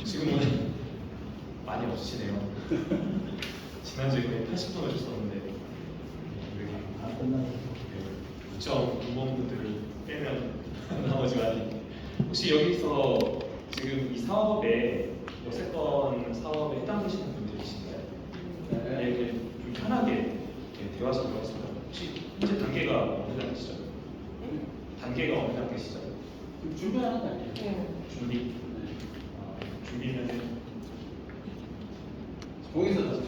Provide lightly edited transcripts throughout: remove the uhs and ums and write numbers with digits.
지금은 많이 없으시네요. 지난주에 거의 80분 오셨었는데 부처 공무원분들을 빼면 나머지 많이. 혹시 여기서 지금 이 사업에 역세권 사업에 해당되시는 분들이신가요? 네, 좀 편하게 대화하시도록 하겠습니다. 혹시 현재 단계가 어느 단계시죠? 단계가 어느 단계시죠? 준비하는 단계. 준비? 준비는 공에서 다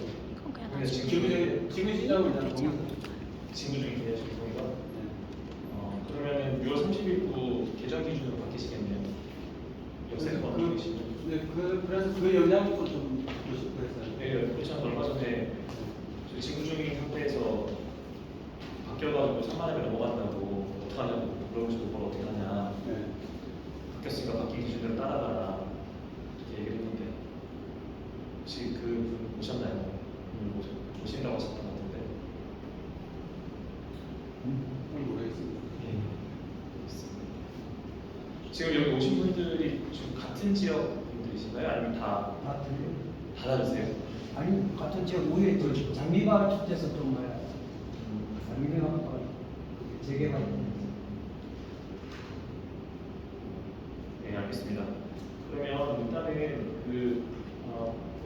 근데 지금 시작을 일단 공에서. 진구 중이세요, 지금 거기가? 그러면은 6월 30일부 개정 기준으로 바뀌시겠네요. 역세권 바뀌시죠? 네, 그래서 그 영향도 좀 보시고 그랬어요. 네, 그렇죠. 얼마 전에 저희 진구 중인 상태에서 바뀌어가지고 3만 원에 넘어간다고 어떡하냐고 물어보시고 뭘 어떻게 하냐. 네. 바뀌었으니까 바뀐 기준대로 따라가라 이렇게 얘기를 했는데 혹시 그분 오셨나요? 오신다고 하셨던 것 같은데. 모르겠습니다. 예. 지금 여기 오신 분들이 지금 같은 지역 분들이신가요? 아니면 다 다르세요? 아니 같은 지역 우에 장미가 축제에서 좀 뭐야 장미가 재개발. 네, 알겠습니다. 그러면 일단은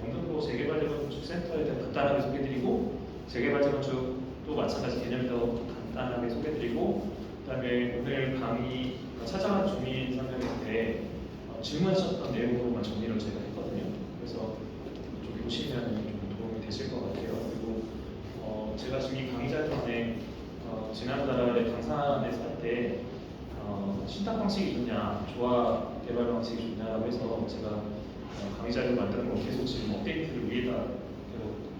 영등포 재개발재건축센터에 대해 간단하게 소개드리고 재개발재건축도 마찬가지 개념도 간단하게 소개드리고 그다음에 오늘 강의 찾아간 주민 설명회 때 질문하셨던 내용으로만 정리를 제가 했거든요. 그래서 좀 보시면 좀 도움이 되실 것 같아요. 그리고 제가 지금 이 강의 자료안에 지난달에 강산에서 할 때 신탁 방식이 좋냐, 조합 개발 방식이 좋냐라고 해서 제가 강의 자료 만드는 거 계속 지금 업데이트를 위에다 계속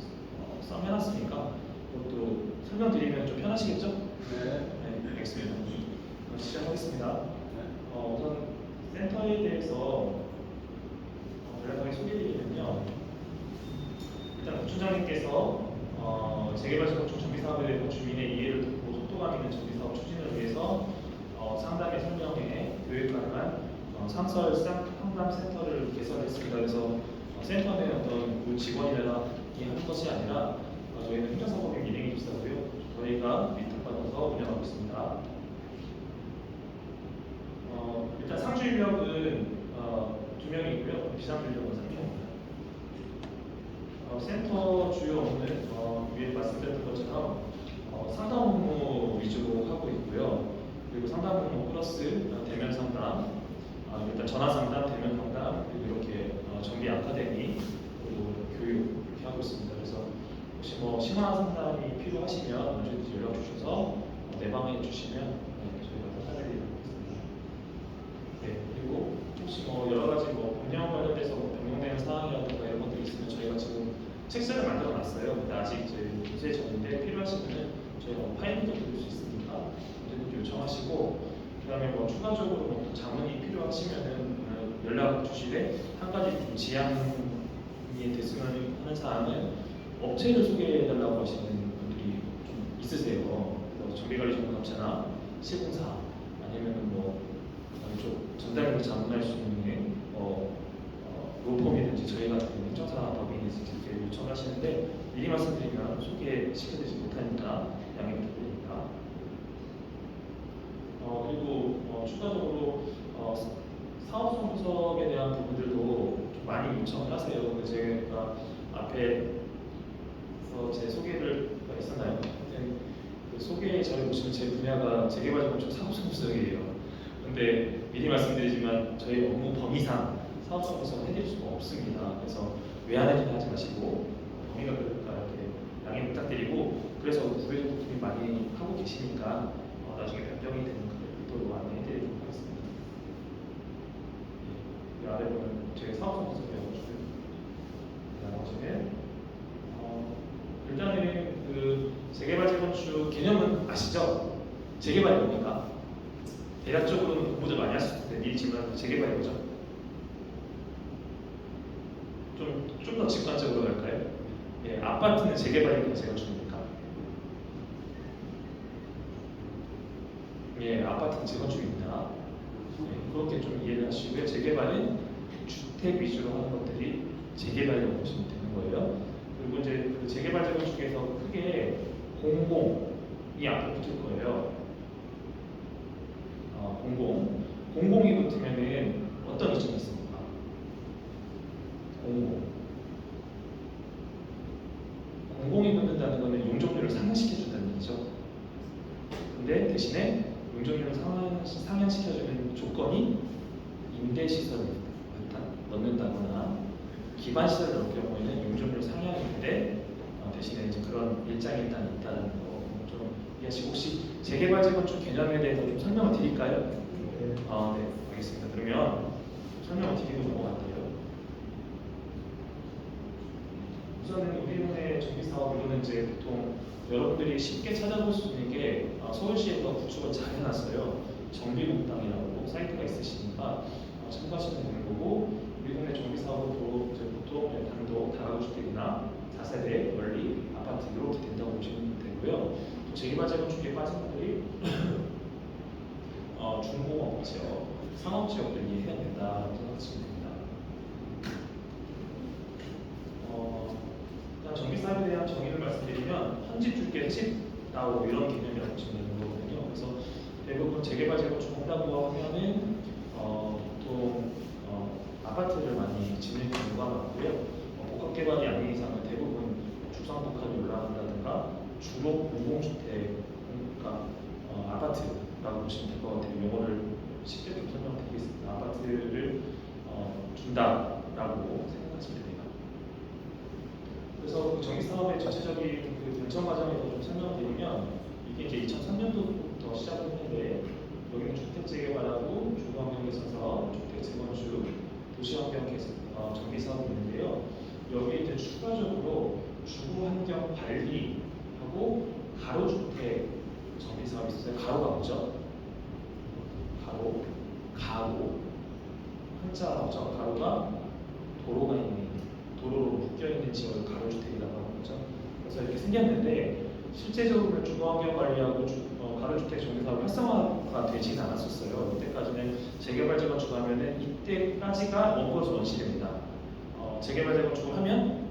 써내놨으니까 그것도 설명드리면 좀 편하시겠죠? 네, 알겠습니다. 그럼 시작하겠습니다. 우선 센터에 대해서 간략하게 소개해드리면요. 일단 구청장님께서 재개발재건축 정비사업에 대해서 주민의 이해를 듣고 속도감 있는 정비사업 추진을 위해서 상담의 설명에 교육 가능한 상설 상담센터를 개설했습니다. 그래서 센터는 어떤 직원이나 하는 것이 아니라 저희는 행정사업의 일행이 있어서요. 저희가 위탁받아서 운영하고 있습니다. 일단 상주 인력은 2명이고요. 비상주 인력은 3명입니다. 센터 주요 업무는 위에 말씀드렸던 것처럼 상담 업무 위주로 하고 있고요. 그리고 상담 업무 플러스 대면 상담, 일단 전화 상담, 대면 상담, 그리고 이렇게 정비 아카데미, 그리고 교육 이렇게 하고 있습니다. 그래서 혹시 뭐 심화 상담이 필요하시면 언제든지 연락 주셔서 내방해 주시면 저희가 해드리도록 하겠습니다. 네, 그리고 혹시 뭐 여러 가지 뭐 운영 관련돼서 변경되는 사항이라든가 이런 것들이 있으면 저희가 지금 책자를 만들어 놨어요. 근데 아직 저희 요새 전인데 필요하시면은 저희가 파일도 드릴 수 있으니까 언제든지 요청하시고, 그다음에 뭐 추가적으로 뭐 자문이 필요하시면은 연락 주시되 한 가지 좀 지양이 됐으면 하는 사항은 업체를 소개해달라고 하시는 분들이 좀 있으세요. 그래서 정비관리 전문업체나 시공사 아니면은 뭐 이쪽 전담으로 자문할 수 있는 로펌이든지 저희 같은 행정사 법인이든지 이렇게 요청하시는데 미리 말씀드리면 소개시켜드리지 못하니까 양해 부탁드립니다. 그리고 추가적으로 사업성 분석에 대한 부분들도 좀 많이 요청을 하세요. 근데 제가 앞에서 제 소개가 있었나요? 그 소개 자료 보시면 제 분야가 재개발재건축 사업성 분석이에요. 근데 미리 말씀드리지만 저희 업무 범위상 사업성 분석을 해드릴 수가 없습니다. 그래서 왜 안 해주나 하지 마시고 범위가 그럴까 이렇게 양해 부탁드리고, 그래서 구해분들이 많이 하고 계시니까 나중에 변경이 되는 또 안내해드리도록 하겠습니다. 이 아래 보면 저희 사업성 분석이어가지고 나머지는 일단은 그 재개발 재건축 개념은 아시죠? 재개발이 뭡니까? 대략적으로는 공부들 많이 하실 텐데 미리 질문하면 재개발이 뭐죠? 좀 더 직관적으로 갈까요? 예, 아파트는 재개발입니까? 재건축입니까? 예, 아파트는 재건축입니다. 예, 그렇게 좀 이해를 하시고요. 재개발은 주택 위주로 하는 것들이 재개발이라고 보시면 되는 거예요. 그리고 이제 그 재개발 재건축에서 크게 공공이 앞에 붙을 거예요. 공공이 붙으면은 어떤 이점이 있습니까? 공공이 붙는다는 것은 용적률을 상향시켜준다는 얘기죠. 근데 대신에 용적률을 상향시켜주는 조건이 임대시설을 넣는다거나 기반시설을 넣을 경우에는 용적률 상향인데 대신에 이제 그런 일장이 일단 있다는 거 좀 이해하시고, 혹시 재개발 재건축 개념에 대해서 좀 설명을 드릴까요? 네, 알겠습니다. 그러면 설명을 드리고 넘어갈게요. 우선은 우리나라의 정비 사업으로는 이제 보통 여러분들이 쉽게 찾아볼 수 있는 게 서울시에서 구축을 잘 해놨어요. 정비공단이라고 사이트가 있으시니까 참고하시면 되는 거고, 우리 동네 정비 사업은 이제 보통 단독 다가구주택이나 4세대 원리 아파트 이렇게 된다고 보시면 되고요. 또 재개발 재건축에 빠진 분들이 중공업 지역, 상업 지역들 이해해야 된다고 생각하시면 됩니다. 정비 사업에 대한 정의를 말씀드리면 현집 줄게 집 나오고 이런 개념이라고 보시면 되는 거거든요. 그래서 대부분 재개발 재건축 한다고 하면은 보통 아파트를 많이 짓는 경우가 많고요. 복합 개발이 아닌 이상은 대부분 주상복합이 올라간다든가 주로 공공주택, 그러니까 아파트라고 보시면 될 것 같아요. 용어를 쉽게 좀 설명드리겠습니다. 아파트를 준다라고 생각하시면 됩니다. 그래서 그 정비 사업의 전체적인 그 결정 과정에서 좀 설명을 드리면, 이게 이제 2003년도부터 시작을 했는데, 여기는 주택 재개발하고 주거환경 개선 사업, 주택 재건축, 도시환경 개선 정비 사업이 있는데요. 여기 이제 추가적으로 주거환경 관리하고 가로주택 정비 사업이 있어요. 가로가 뭐죠? 가로 한자죠. 가로가 도로가 있는, 도로로 묶여 있는 지역을 가로주택이라고 하는 거죠. 그래서 이렇게 생겼는데 실제적으로 주거환경 관리하고 가로주택 정비 사업 활성화가 되지는 않았었어요. 이때까지는 재개발 재건축 하면은 이때까지가 원시됩니다. 재개발 재건축을 하면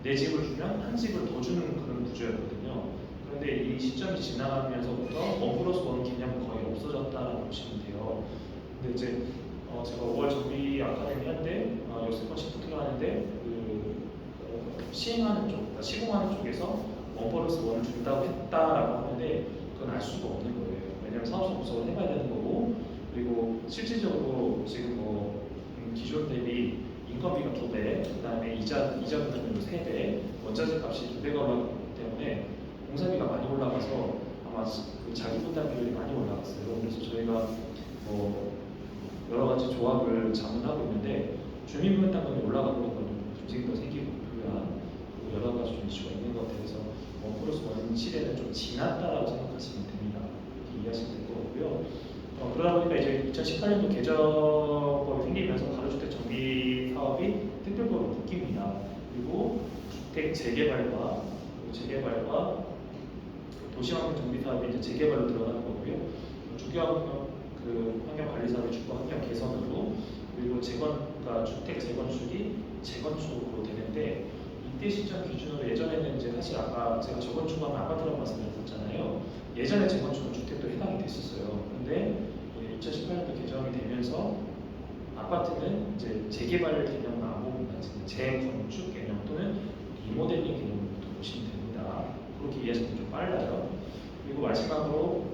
내 집을 주면 한 집을 더 주는 그런 구조였거든요. 그런데 이 시점이 지나가면서부터 1+1 개념은 거의 없어졌다라고 보시면 돼요. 근데 이제 제가 5월 정비 아카데미 한데 여세권 시프트를 하는데 시행하는 쪽, 그러니까 시공하는 쪽에서 1+1을 준다고 했다라고 하는데 그건 알 수가 없는 거예요. 왜냐하면 사업성 분석을 해봐야 되는 거고, 그리고 실질적으로 지금 기존 대비 인건비가 2배, 그 다음에 이자 부담률도 3배, 원자재 값이 2배가 올라가기 때문에 공사비가 많이 올라가서 아마 그 자기 분담 비율이 많이 올라갔어요. 그래서 저희가 여러 가지 조합을 자문하고 있는데 주민분담금이 올라가고 있거든요. 분쟁도 생기고 여러 가지 좀 이슈가 있는 것 같아서 1+1 시대는 좀 지났다라고 생각하시면 됩니다. 이렇게 이해하시면 될 것 같고요. 그러다 보니까 이제 2018년도 개정법이 생기면서 가로주택 정비 사업이 특별법으로 바뀝니다. 그리고 주택 재개발과 도시환경 정비 사업이 이제 재개발로 들어가는 거고요. 주거환경 환경 관리 사업의 주거 환경 개선으로, 그리고 그러니까 주택 재건축이 재건축으로 되는데, 이때 시점 기준으로 예전에는 이제 사실 아까 제가 재건축하면 아파트라고 말씀드렸잖아요. 예전에 재건축은 주택도 해당이 됐었어요. 그런데 2018년도 개정이 되면서 아파트는 이제 재개발 개념은 안 봅니다. 재건축 개념 또는 리모델링 개념부터 보시면 됩니다. 그렇게 이해하시면 좀 빨라요. 그리고 마지막으로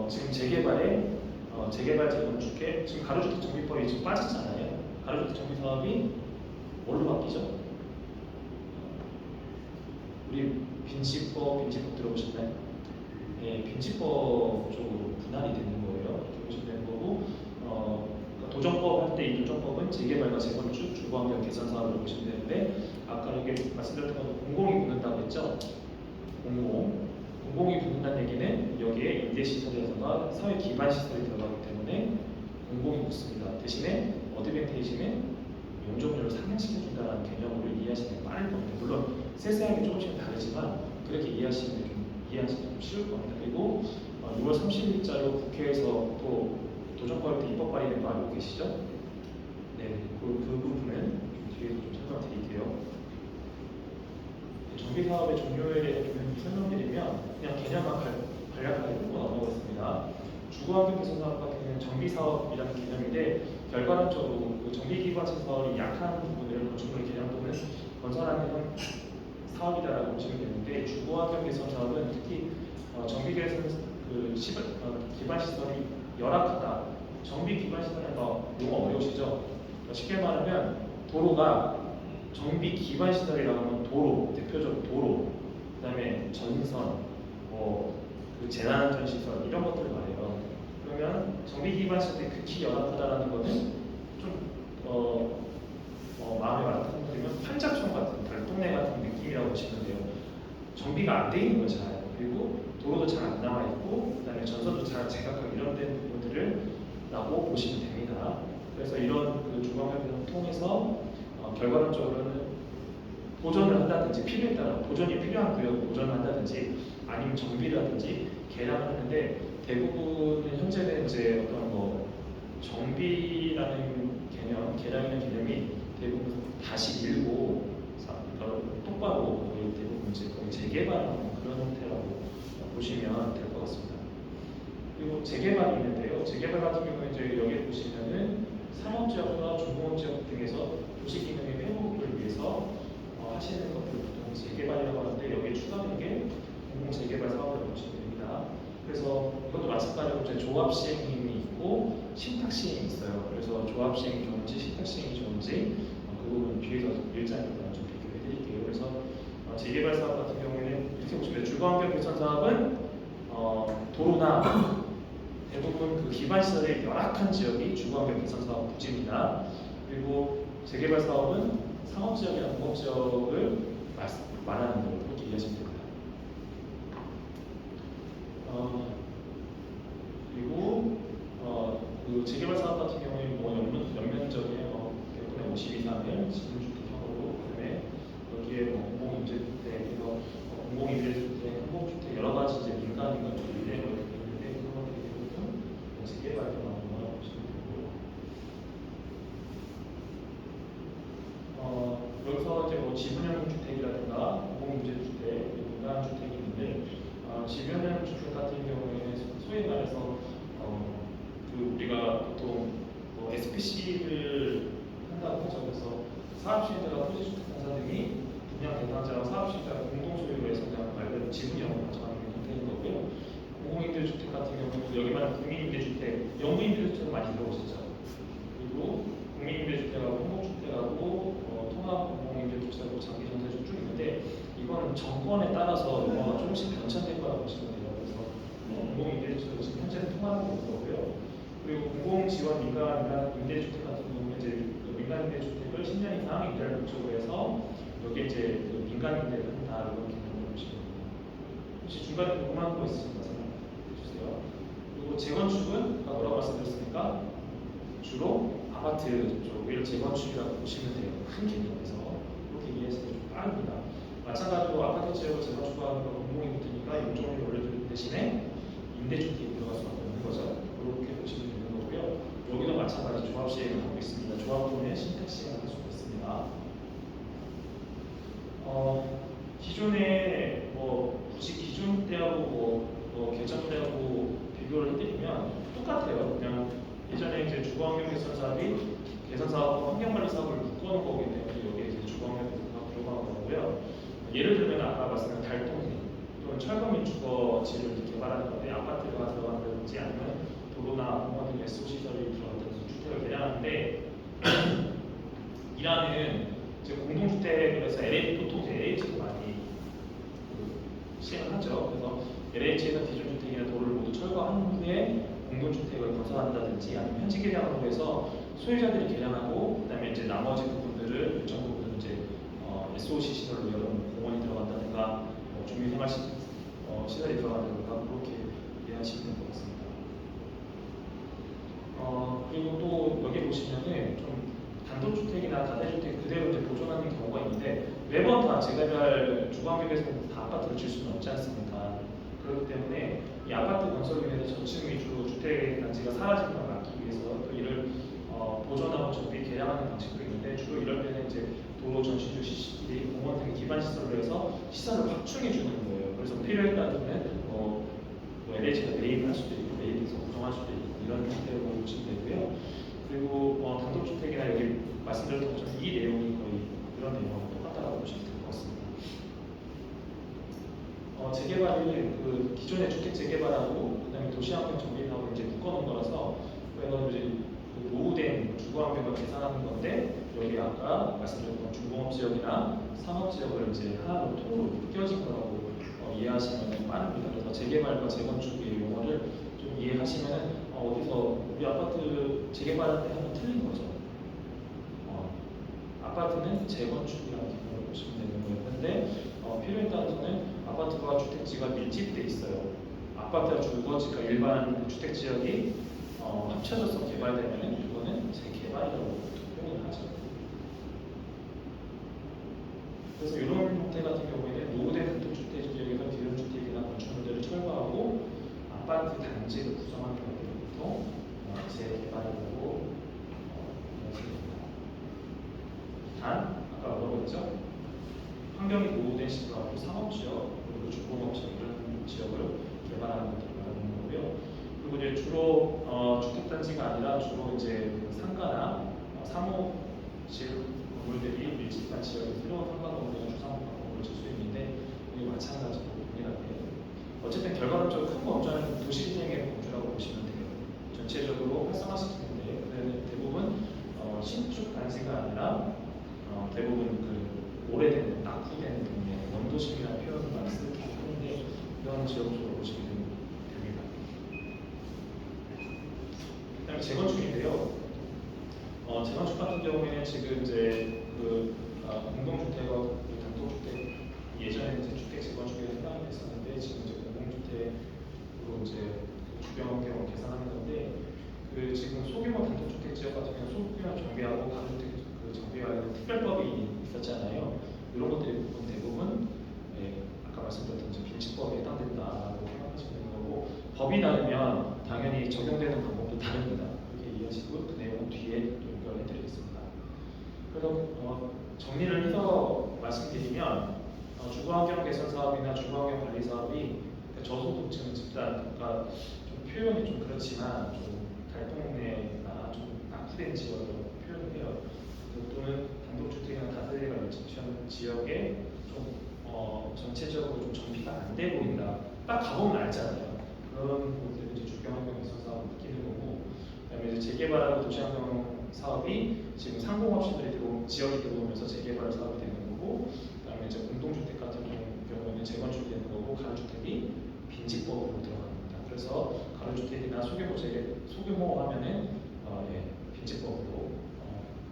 지금 재개발 재건축에 지금 가로주택 정비법이 지금 빠졌잖아요. 가로주택 정비 사업이 뭘로 바뀌죠? 우리 빈집법 들어보셨나요? 네, 빈집법 쪽으로 분할이 되는 거예요. 이렇게 보시면 되는 거고, 그러니까 도정법 할 때 이 도정법은 재개발과 재건축, 주거환경 개선 사업을 보시면 되는데, 아까 여기 말씀드렸던 건 공공이 붙는다고 했죠? 공공이 붙는다는 얘기는 여기에 임대시설이라든가 사회 기반 시설이 들어가기 때문에 공공이 붙습니다. 대신에 어드밴테이지는 용적률을 상향시켜준다는 개념으로 이해하시는 게 빠를 겁니다. 물론 세세하게 조금씩 다르지만 그렇게 이해하시는 게 좀 쉬울 겁니다. 그리고 6월 30일자로 국회에서 또 도정과학때 입법 발의된 거 알고 계시죠? 네, 그 부분은 뒤에서 좀 설명드릴게요. 정비 사업의 종료에 대해서 좀 설명드리면 그냥 개념만 간략하게 보고 넘어가겠습니다. 주거환경 개선 사업 같은 경우는 정비 사업이라는 개념인데 결과론적으로 그 정비 기반 시설이 약한 부분을 건축물 개량 또는 건설하는 사업이다라고 보시면 되는데 주거환경 개선 사업은 특히 정비 개선 기반 시설이 열악하다. 정비 기반 시설은 용어 어려우시죠? 쉽게 말하면 도로가 정비 기반 시설이라고 하면 도로, 대표적으로 도로, 그다음에 전선, 그 재난안전 시설 이런 것들을 말해요. 그러면 정비 기반 시설이 극히 열악하다라는 것은 좀 마음에 와닿는 분이면 판자촌 같은 달동네 같은 느낌이라고 보시면 돼요. 정비가 안 돼 있는 거죠. 그리고 도로도 잘 안 나와 있고, 그다음에 전선도 잘 제각각 이런 된 부분들을라고 보시면 됩니다. 그래서 이런 그 주거환경을 통해서 결과론적으로는 보존을 한다든지 필요에 따라 보존이 필요한 구역을 보존을 한다든지 아니면 정비를 하든지 개량을 하는데 대부분은 현재는 이제 어떤 정비라는 개념, 개량이라는 개념이 대부분 다시 밀고 똑바로 거의 대부분 이제 거의 재개발하는 그런 형태라고 보시면 될 것 같습니다. 그리고 재개발이 있는데요. 재개발 같은 경우는 이제 여기 보시면은 상업지역과 중공업지역 등에서 도시 기능의 회복을 위해서 하시는 것들 보통 재개발이라고 하는데 여기에 추가된 게 공공재개발 사업이라고 보시면 됩니다. 그래서 이것도 마찬가지로 이제 조합 시행이 있고 신탁 시행이 있어요. 그래서 조합 시행이 좋은지 신탁 시행이 좋은지 그 부분 뒤에서 일자입니다. 좀 비교해 드릴게요. 그래서 재개발 사업 같은 경우에는 이렇게 보시면 주거환경 개선 사업은 도로나 대부분 그 기반 시설이 열악한 지역이 주거환경 개선 사업 부지입니다. 그리고 재개발 사업은 상업지역이나 공업지역을 말하는 걸로 그렇게 이해하시면 됩니다. 그리고 그 재개발 사업 같은 경우에 연면적인 100분의 50 이상을 지분주택형으로 그다음에 여기에 공공임대주택, 그래서 공공임대주택, 공공주택 여러 가지 이제 민간인과 조율된 것들이 있는데 그런 것들이 대부분 재개발에 나오는 거라고 보시면 되고요. 여기서 이제 지분형 주택이라든가 공공임대주택, 민간주택이 있는데 지분형 주택 같은 경우에는 소위 말해서 우리가 보통 SPC를 한다고 하죠. 그래서 사업시행자가 토지주택공사 등이 분양 대상자와 사업시행자가 공동소유로 해서 그냥 말 그대로 지분형으로 가져가는 형태인 거고요. 공공임대주택 같은 경우는 여기 말하는 국민임대주택, 영구임대주택은 많이 들어보셨죠. 그리고 국민임대주택하고 공공주택하고 통합공공임대주택하고 장기전세주 쭉 있는데 이거는 정권에 따라서 용어가 조금씩 변천될 거라고 보시면 돼요. 그래서 공공임대주택은 지금 현재는 통합하고 있는 거고요. 그리고 공공지원 민간 임대주택 같은 경우는 이제 민간 임대주택을 10년 이상 임대를 목적으로 해서 여기 이제 민간 임대를 한다 이런 개념으로 보시면 됩니다. 혹시 중간에 궁금한 거 있으신가 생각해 주세요. 그리고 재건축은 아까 뭐라고 말씀드렸습니까? 주로 아파트 쪽을 재건축이라고 보시면 돼요. 큰 개념에서 그렇게 이해하시면 좀 빠릅니다. 마찬가지로 아파트 지역을 재건축하는 건 공공임대니까 용적률이 올려주는 대신에 임대주택이 들어갈 수밖에 없는 거죠. 그렇게 보시면 되는 거고요. 여기도 마찬가지 조합 시행을 하고 있습니다. 조합 후에 신탁 시행을 할 수가 있습니다. 기존에 굳이 기존 때하고 개정 때하고 비교를 해드리면 똑같아요. 그냥 예전에 이제 주거환경 개선 사업이 개선 사업과 환경관리 사업을 묶어놓은 거기 때문에 여기에 이제 주거환경 개선 사업 들어가는 거고요. 예를 들면 아까 말씀드린 달동네 또는 철거민 주거지를 개발하는 건데 아파트가 들어간다든지 아니면 도로나 공원 등 SO 시설이 들어간다든지 주택을 개량하는데 이라는 이제 공동주택에서 보통 이제 LH도 많이 시행을 하죠. 그래서 LH에서 기존 주택이나 도로를 모두 철거한 후에 공동주택을 건설한다든지 아니면 현지 개량으로 해서 소유자들이 개량하고 그다음에 이제 나머지 부분들을 일정 부분은 이제 SOC 시설로 여러 공원이 들어간다든가 주민생활 시설이 들어간다든가 그렇게 이해하시면 될 것 같습니다. 그리고 또 여기 보시면은 좀 단독주택이나 다세주택 그대로 이제 보존하는 경우가 있는데 매번 다 재개발 주거환경에서 다 아파트를 질 수는 없지 않습니까? 그렇기 때문에 이 아파트 건설을 위해서 저층 위주로 주택 단지가 사라지는 건 막기 위해서 또 이를 보존하고 정비 개량하는 방식도 있는데 주로 이럴 때는 이제 도로 전시주 CCTV 공원 등의 기반 시설로 해서 시설을 확충해 주는 거예요. 그래서 필요에 따르면 뭐 LH가 매입할 수도 있고 매입해서 구성할 수도 있고 이런 형태로 보시면 되고요. 그리고 단독주택이나 여기 말씀드렸던 것처럼 이 내용이 거의 그런 내용하고 똑같다고 보시면 될 것 같습니다. 재개발은 그 기존의 주택 재개발하고 그다음에 도시환경 정비 사업을 이제 묶어놓은 거라서 그래서 이제 그 노후된 주거 환경을 개선하는 건데 여기 아까 말씀드렸던 중공업 지역이나 산업 지역을 이제 하나로 통으로 껴진 거라고 이해하시면 빠릅니다. 그래서 재개발과 재건축의 용어를 좀 이해하시면 어디서 우리 아파트 재개발할 때 하면 틀린 거죠. 아파트는 재건축이라는 개념으로 보시면 되는 거예요. 근데 필요에 따라서는 아파트와 주택지가 밀집돼 있어요. 아파트와 주거지가 일반 주택지역이 합쳐져서 개발되면 그거는 재개발이라고 표현을 하죠. 그래서 이런 형태 같은 경우에는 노후된 단독주택 지역에서 기존주택이나 건축물들을 철거하고 아파트 단지를 구성하는 것들부터 재개발이라고 이야기합니다. 단, 아까 뭐라고 했죠? 환경이 노후된 시설하고 산업지역, 그리고 중공업지역 이런 지역을 개발하는 것들을 말하는 거고요. 그리고 이제 주로 주택단지가 아니라 주로 이제 상가나 사무실 건물들이 밀집한 지역에 새로운 상가 건물이나 주상가 건물을 질 수 있는데 이게 마찬가지로 동일하게 어쨌든 결과론적으로 큰 범주는 도시재생의 범주라고 보시면 돼요. 전체적으로 활성화시키는데 대부분 신축 단지가 아니라 대부분 그 오래된 낙후된 동네 원도심이라는 표현을 많이 쓰기 하는데 이런 지역적으로 보시면 됩니다. 그다음에 재건축인데요. 재건축 같은 경우에는 지금 이제 그 공동주택과 단독주택 예전에 이제 주택 재건축에 해당이 됐었는데 지금 이제 공동주택으로 이제 주변 환경을 개선하는 건데 그 지금 소규모 단독주택 지역 같은 경우 소규모 정비하고 가주택 그 정비하는 특별법이 있었잖아요. 이런 것들이 대부분 아까 말씀드렸던 이제 빈집법에 해당된다라고 생각하시면 되는 거고 법이 다르면 당연히 적용되는 방법도 다릅니다. 그렇게 이해하시고 그 내용은 뒤에 또 연결해드리겠습니다. 그래서 정리를 해서 말씀드리면 주거환경 개선 사업이나 주거환경 관리 사업이 저소득층 집단, 그러니까 좀 표현이 좀 그렇지만 좀 달동네나 좀 낙후된 지역을 표현을 해요. 또는 단독주택이나 다세대가 밀집한 지역에 좀 전체적으로 좀 정비가 안 돼 보인다. 딱 가보면 알잖아요. 그런 부분들이 이제 주거환경 개선 사업을 느끼는 거고, 그다음에 이제 재개발하고 도시환경 사업이 지금 상공업체들이 지역이 들어오면서 재개발 사업이 되는 거고, 그다음에 이제 공동주택 같은 경우에는 재건축이 되는 거고, 가로주택이 빈집법으로 들어갑니다. 그래서 가로주택이나 소규모 하면은 빈집법으로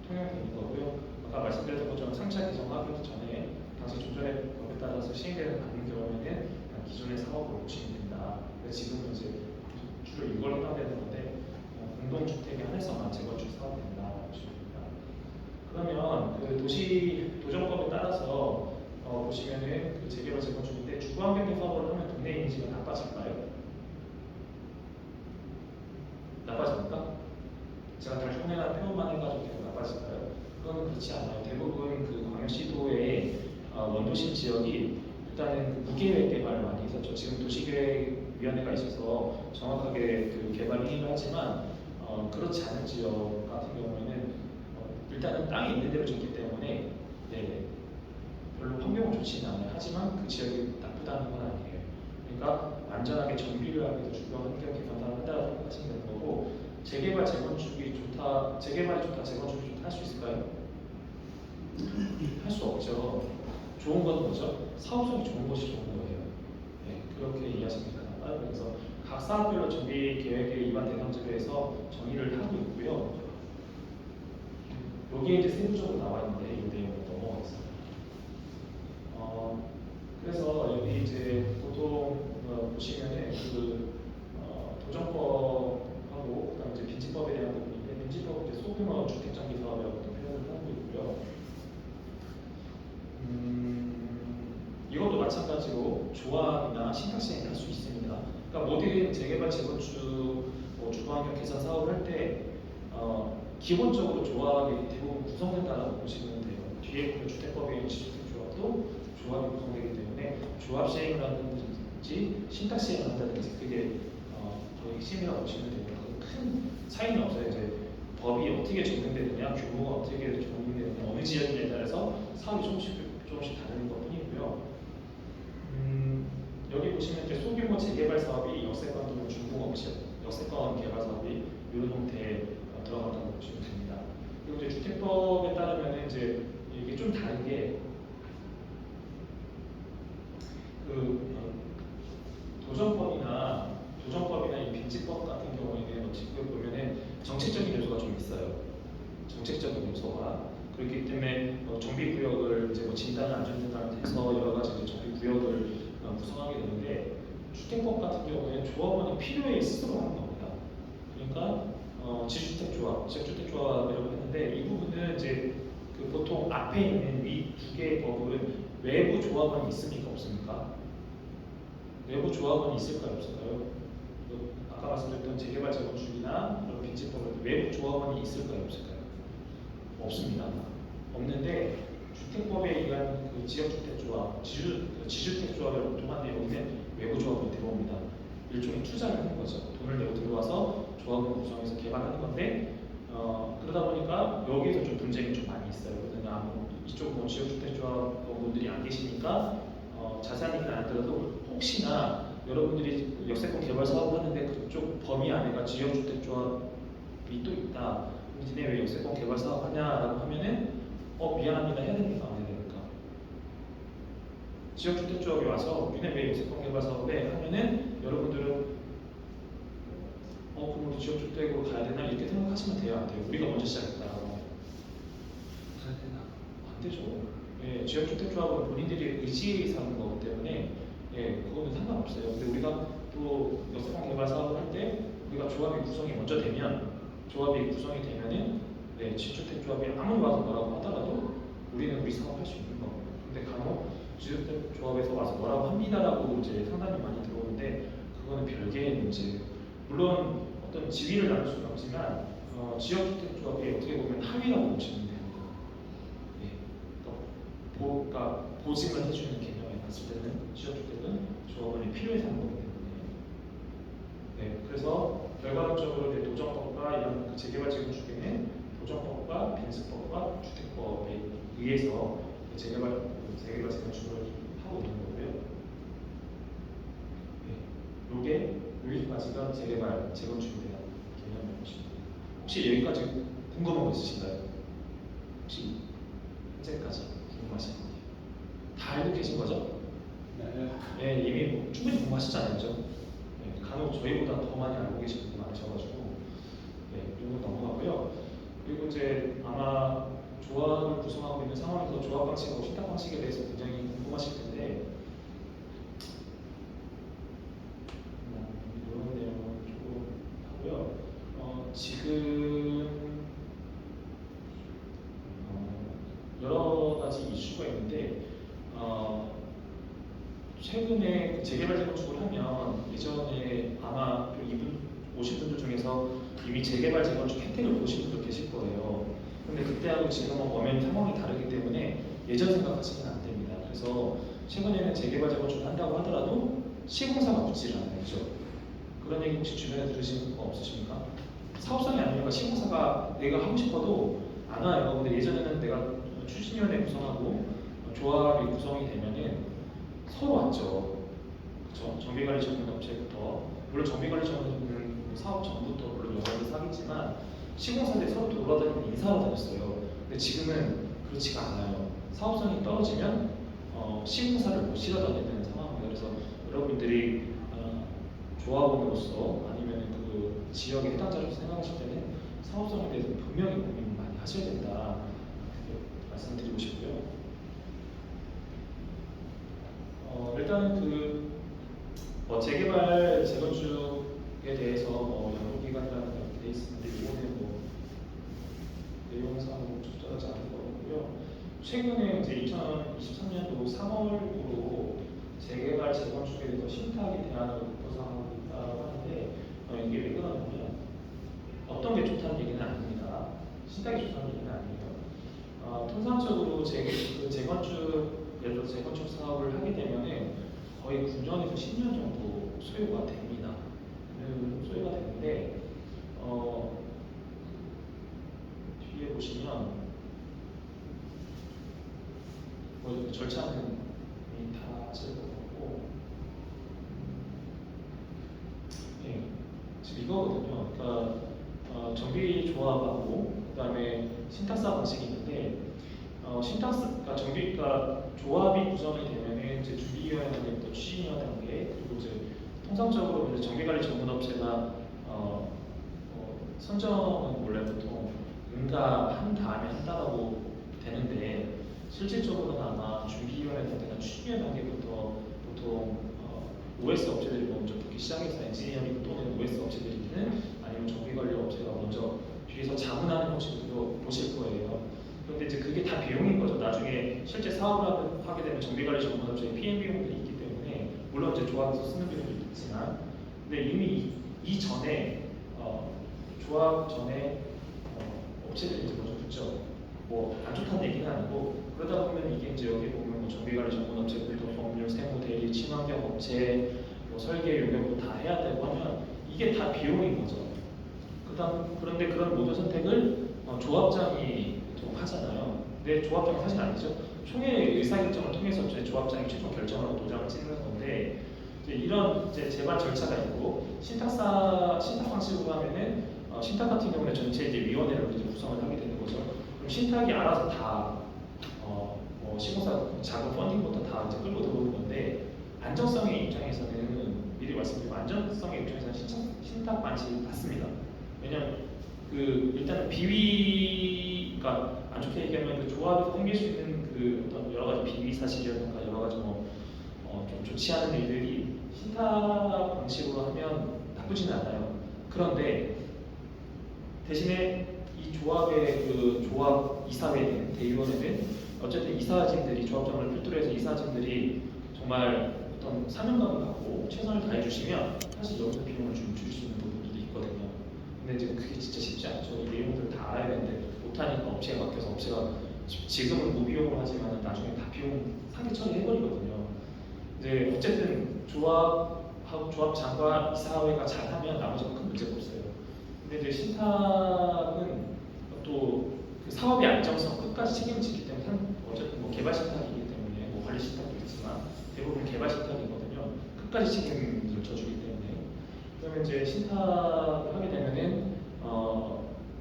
통용되는 거고요. 아까 말씀드렸던 것처럼 3차 개정하기 전에 당시 조정의 법에 따라서 시행되는 경우에는 기존의 사업으로 보시면 된다. 지금은 이제 주로 이걸 해당되는 건데 공동주택에 한해서만 재건축 사업이 된다고 보시면 됩니다. 그러면 그 도정법에 따라서 보시면은 그 재개발 재건축인데 주거환경 사업을 하면 동네 이미지가 나빠질까요? 나빠집니까? 제가 달동네나 표현만 해가지고 계속 나빠질까요? 그건 그렇지 않아요. 대부분 그 광역시도의 원도심 지역이 일단은 무계획 개발을 많이 했었죠. 지금 도시계획위원회가 있어서 정확하게 그 개발 행위를 하지만 그렇지 않은 지역 같은 경우에는 일단은 땅이 있는 대로 짓기 때문에 별로 환경은 좋지는 않아요. 하지만 그 지역이 나쁘다는 건 아니에요. 그러니까 완전하게 정비를 하기 위해서 주거 환경 개선을 한다고 생각하시면 되는 거고, 재개발 재건축이 좋다, 재개발이 좋다, 재건축이 좋다 할 수 있을까요? 할 수 없죠. 좋은 건 뭐죠? 사업성이 좋은 것이 좋은 거예요. 그렇게 이해하시면 됩니다. 그래서 각 사업별로 정비 계획의 일반 대상지배에서 정의를 하고 있고요. 여기에 이제 세부적으로 나와 있는데 이 내용을 넘어가겠습니다. 그래서 여기 이제 보통 보시면은 그 도정법하고 그다음 이제 빈집법에 대한 부분인데 빈집법은 이제 소규모 주택 정비 사업이라고 표현을 하고 있고요. 이것도 마찬가지로 조합이나 신탁시행을 할 수 있습니다. 그러니까 모든 재개발 재건축 뭐 주거환경 개선 사업을 할 때 기본적으로 조합이 대부분 구성된다고 보시면 돼요. 뒤에 보면 주택법에 있는 지주택조합도 조합이 구성되기 때문에 조합 시행을 한다든지 신탁 시행을 한다든지 그게 거의 핵심이라고 보시면 되고요. 큰 차이는 없어요. 이제 법이 어떻게 적용되느냐, 규모가 어떻게 적용되느냐, 어느 지역에 따라서 사업이 조금씩 다른 것뿐이고요. 여기 보시면 이제 소규모 재개발 사업이 역세권 또는 중공업체, 역세권 개발 사업이 이런 형태에 들어간다고 보시면 됩니다. 그리고 이제 주택법에 따르면 이제 이게 좀 다른 게 그 도정법이나 이 빈집법 같은 경우에는 지금 보면은 정책적인 요소가 좀 있어요. 정책적인 요소가 그렇기 때문에 정비구역을 이제 뭐 진단 안전진단을 해서 여러 가지 이제 정비구역을 구성하게 되는데 주택법 같은 경우에는 조합원이 필요에 스스로 하는 겁니다. 그러니까 지주택조합, 지역주택조합이라고 했는데 이 부분은 이제 그 보통 앞에 있는 위 두 개의 법은 외부 조합원이 있습니까 없습니까? 외부 조합원이 있을까요 없을까요? 아까 말씀드렸던 재개발 재건축이나 그런 빈집법은 외부 조합원이 있을까요 없을까요? 없습니다. 없는데 주택법에 의한 그 지역주택조합, 지주택조합이라고 보통 하는데 여기는 외부 조합원이 들어옵니다. 일종의 투자를 하는 거죠. 돈을 내고 들어와서 조합을 구성해서 개발하는 건데 그러다 보니까 여기에서 좀 분쟁이 좀 많이 있어요. 그러나 이쪽 뭐 지역주택조합 분들이 안 계시니까 자세한 얘기는 안 하더라도 혹시나 여러분들이 역세권 개발 사업을 하는데 그쪽 범위 안에가 지역주택조합이 또 있다. 니네 왜 역세권 개발 사업 하냐라고 하면은 미안합니다 해야 됩니까 안 해야 됩니까? 지역주택조합이 와서 니네 왜 역세권 개발 사업에 하면은 여러분들은 그럼 우리 지역주택으로 가야 되나 이렇게 생각하시면 돼요 안 돼요? 우리가 먼저 시작했다라고 안 되죠. 예, 지역주택조합은 본인들이 의지에서 하는 거기 때문에 예, 그거는 상관없어요. 근데 우리가 또 역세권 개발 사업을 할 때 우리가 조합이 구성이 먼저 되면 조합이 구성이 되면은 네, 지주택조합이 아무리 와서 뭐라고 하더라도 우리는 우리 사업 할 수 있는 거고요. 근데 간혹 지주택조합에서 와서 뭐라고 합니다라고 이제 상담이 많이 들어오는데 그거는 별개의 문제예요. 물론 어떤 지위를 나눌 수는 없지만 지역주택조합이 어떻게 보면 하위라고 보시면 됩니다. 예, 그러니까 보증을 해주는 개념에 봤을 때는 지역주택은 조합원이 필요해서 하는 거기 때문에 네, 그래서 결과적으로 이제 도정법과 이런 그 재개발 재건축에는 도정법과 빈집법과 주택법에 의해서 재개발 재건축을 하고 있는 거고요. 네, 요게 여기까지가 재개발 재건축에 대한 개념이십니다. 혹시 여기까지 궁금한 거 있으신가요? 혹시 현재까지 궁금하신 거 다 알고 계신 거죠? 네, 이미 뭐 충분히 궁금하시잖아요, 그죠? 네, 간혹 저희보다 더 많이 알고 계신 분이 많으셔가지고 네, 이 정도 넘어가고요. 그리고 이제 아마 조합을 구성하고 있는 상황에서 조합 방식하고 신탁 방식에 대해서 굉장히 궁금하실 텐데 이런 내용은 조금 하고요. 지금 여러 가지 이슈가 있는데 최근에 그 재개발 재건축을 하면 예전에 아마 이분 오신 분들 중에서 이미 재개발 재건축 혜택을 보신 분들 계실 거예요. 근데 그때하고 지금은 엄연히 상황이 다르기 때문에 예전 생각하시면 안 됩니다. 그래서 최근에는 재개발 재건축을 한다고 하더라도 시공사가 붙지 않아요. 그죠? 그런 얘기 혹시 주변에 들으신 거 없으십니까? 사업성이 아니니까 시공사가 내가 하고 싶어도 안 와요. 근데 예전에는 내가 추진위원회 구성하고 조합이 구성이 되면은 서로 왔죠. 그렇죠? 정비관리 전문업체부터 물론 정비관리 전문은 사업 전부터 물론 영업을 사겠지만 시공사들이 서로 돌아다니고 인사하러 다녔어요. 근데 지금은 그렇지가 않아요. 사업성이 떨어지면 시공사를 못 실어 다니는 상황입니다. 그래서 여러분들이 조합원으로서 아니면 그 지역의 해당자로서 생각하실 때는 사업성에 대해서 분명히 고민 많이 하셔야 된다. 이렇게 말씀드리고 싶고요. 일단은 그 재개발 재건축에 대해서 연구기관이라는 게 되어 있는데 이거는 뭐 내용상으로 적절하지 않은 거고요. 최근에 이제 2023년도 3월부로 재개발 재건축에 대해서 신탁이 대안을 proposal하고 있다고 하는데 이게 왜 그러냐면 어떤 게 좋다는 얘기는 아닙니다. 신탁이 좋다는 얘기는 아니에요. 통상적으로 재건축, 예를 들어 재건축 사업을 하게 되면은 거의 9년에서 10년 정도 소요가 됩니다. 소요가 되는데 뒤에 보시면 절차는 이미 다 찍어놓고 네, 지금 이거거든요. 그러니까 정비 조합하고 그다음에 신탁사 방식이 있는데 그러니까 그러니까 조합이 구성이 되면은 이제 준비위원회 단계부터 추진위원 단계 그리고 이제 통상적으로 이제 정비관리 전문업체가 선정은 원래 보통 응가한 다음에 한다고 되는데 실질적으로는 아마 준비위원회 단계나 추진위원 단계부터 보통 OS 업체들이 먼저 붙기 시작해서 엔지니어링 또는 OS 업체들이든 아니면 정비관리 업체가 먼저 뒤에서 자문하는 형식으로 보실 거예요. 그런데 이제 그게 다 비용인 거죠. 나중에 실제 사업을 하게 되면 정비관리 전문업체에 PM 비용들이 있기 때문에 물론 이제 조합에서 쓰는 비용도 있지만 근데 이미 이전에 조합 전에 업체들이 이제 먼저 붙죠. 뭐 안 좋다는 얘기는 아니고 그러다 보면 이게 이제 여기 보면 뭐 정비관리 전문업체부터 법률, 세무, 대리, 친환경 업체, 뭐 설계, 용역도 다 해야 되고 하면 이게 다 비용인 거죠. 그런데 그런 모든 선택을 조합장이 보통 하잖아요. 근데 조합장은 사실 아니죠. 총회 의사결정을 통해서 이제 조합장이 최종 결정을 하고 도장을 찍는 건데 이제 이런 이제 재반 절차가 있고 신탁 방식으로 하면은 신탁 같은 경우는 전체 이제 위원회를 이제 구성을 하게 되는 거죠. 그럼 신탁이 알아서 다 뭐 시공사 작업 펀딩부터 다 이제 끌고 들어오는 건데 안정성의 입장에서는 미리 말씀드리면 안정성의 입장에서는 신탁 방식이 맞습니다. 왜냐면 일단은 그러니까 안 좋게 얘기하면 그 조합에서 생길 수 있는 그 어떤 여러 가지 비위 사실이라든가 여러 가지 좀 좋지 않은 일들이 신탁 방식으로 하면 나쁘지는 않아요. 그런데 대신에 이 조합의 조합 이사회든 대의원회든 어쨌든 이사진들이 조합장을 필두로 해서 이사진들이 정말 어떤 사명감을 갖고 최선을 다해 주시면 사실 여기서 비용을 좀 줄일 수 있는 부분들도 있거든요. 근데 이제 그게 진짜 쉽지 않죠. 이 내용들을 다 알아야 되는데 못하니까 업체에 맡겨서 업체가 지금은 무비용으로 하지만 나중에 다 비용 상계 처리해버리거든요. 이제 어쨌든 조합장과 이사회가 잘하면 나머지는 큰 문제가 없어요. 근데 이제 신탁은 또 그 사업의 안정성 끝까지 책임을 지기 때문에 어쨌든 뭐 개발 신탁이기 때문에 뭐 관리 신탁도 있지만 대부분 개발 신탁이거든요. 끝까지 책임을 져주기 때문에 그러면 이제 신탁을 하게 되면은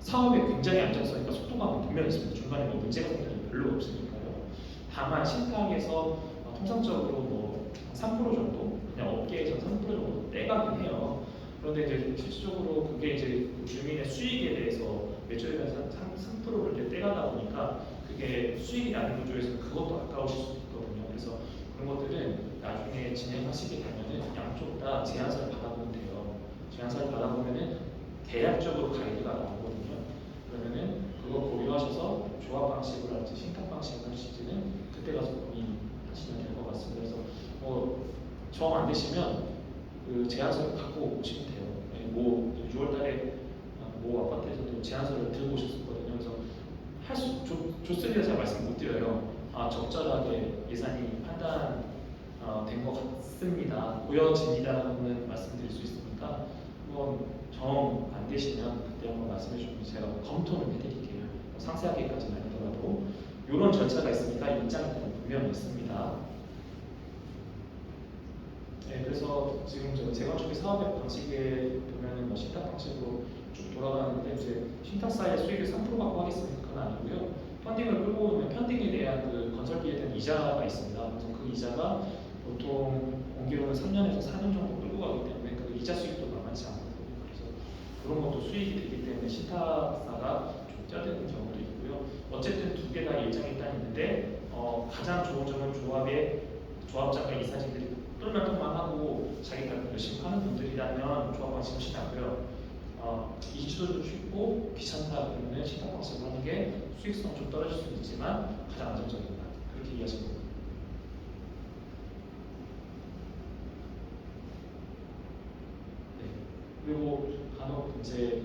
사업의 굉장히 안정성이니까 속도감은 분명히 있습니다. 중간에 뭐 문제가 생기는 게 별로 없으니까요. 다만 신탁에서 통상적으로 뭐 3% 정도 그냥 업계에서 3% 정도 떼가긴 해요. 그런데 이제 실질적으로 그게 이제 주민의 수익에 대해서 매출에 대해서 3%를 이제 떼가다 보니까 그게 수익이 나는 구조에서 그것도 아까우실 수 있거든요. 그래서 그런 것들은 나중에 진행하시게 되면은 양쪽 다 제안서를 받아보면 돼요. 제안서를 받아보면은 대략적으로 가이드가 나오거든요. 그러면은 그거 고려하셔서 조합 방식으로 할지 신탁 방식으로 할지는 그때 가서 고민하시면 될 것 같습니다. 그래서 정 안 되시면 그 제안서를 갖고 오시면 돼요. 뭐 6월달에 모 아파트에서도 제안서를 들고 오셨었거든요. 그래서 좋습니다. 제가 말씀 못 드려요. 적절하게 예산이 판단 된 것 같습니다. 보여집니다라고는 말씀드릴 수 있으니까 한번 정 안 되시면 그때 한번 말씀해 주시면 제가 검토는 해드릴게요. 상세하게까지는 아니더라도 이런 절차가 있으니까 입장이 분명히 있습니다. 네, 그래서 지금 재건축의 사업의 방식에 보면은 뭐 신탁 방식으로 쭉 돌아가는데 이제 신탁사의 수익을 3% 받고 하겠습니까? 그건 아니고요. 펀딩을 끌고 오면 펀딩에 대한 그 건설비에 대한 이자가 있습니다. 그래서 그 이자가 보통 공기로는 3년에서 4년 정도 끌고 가기 때문에 그 이자 수익도 만만치 않거든요. 그래서 그런 것도 수익이 되기 때문에 신탁사가 좀 뛰어드는 경우도 있고요. 어쨌든 두 개 다 일정이 일단 있는데 가장 좋은 점은 조합장과 이사진들이 똘망똘망하고 자기가 열심히 하는 분들이라면 조합 방식을 신하고요. 이주도 쉽고 귀찮다 그러면 신탁 방식으로 하는 게 수익성 좀 떨어질 수는 있지만 가장 안정적이다. 그렇게 이해하시면 됩니다. 네. 그리고 간혹 이제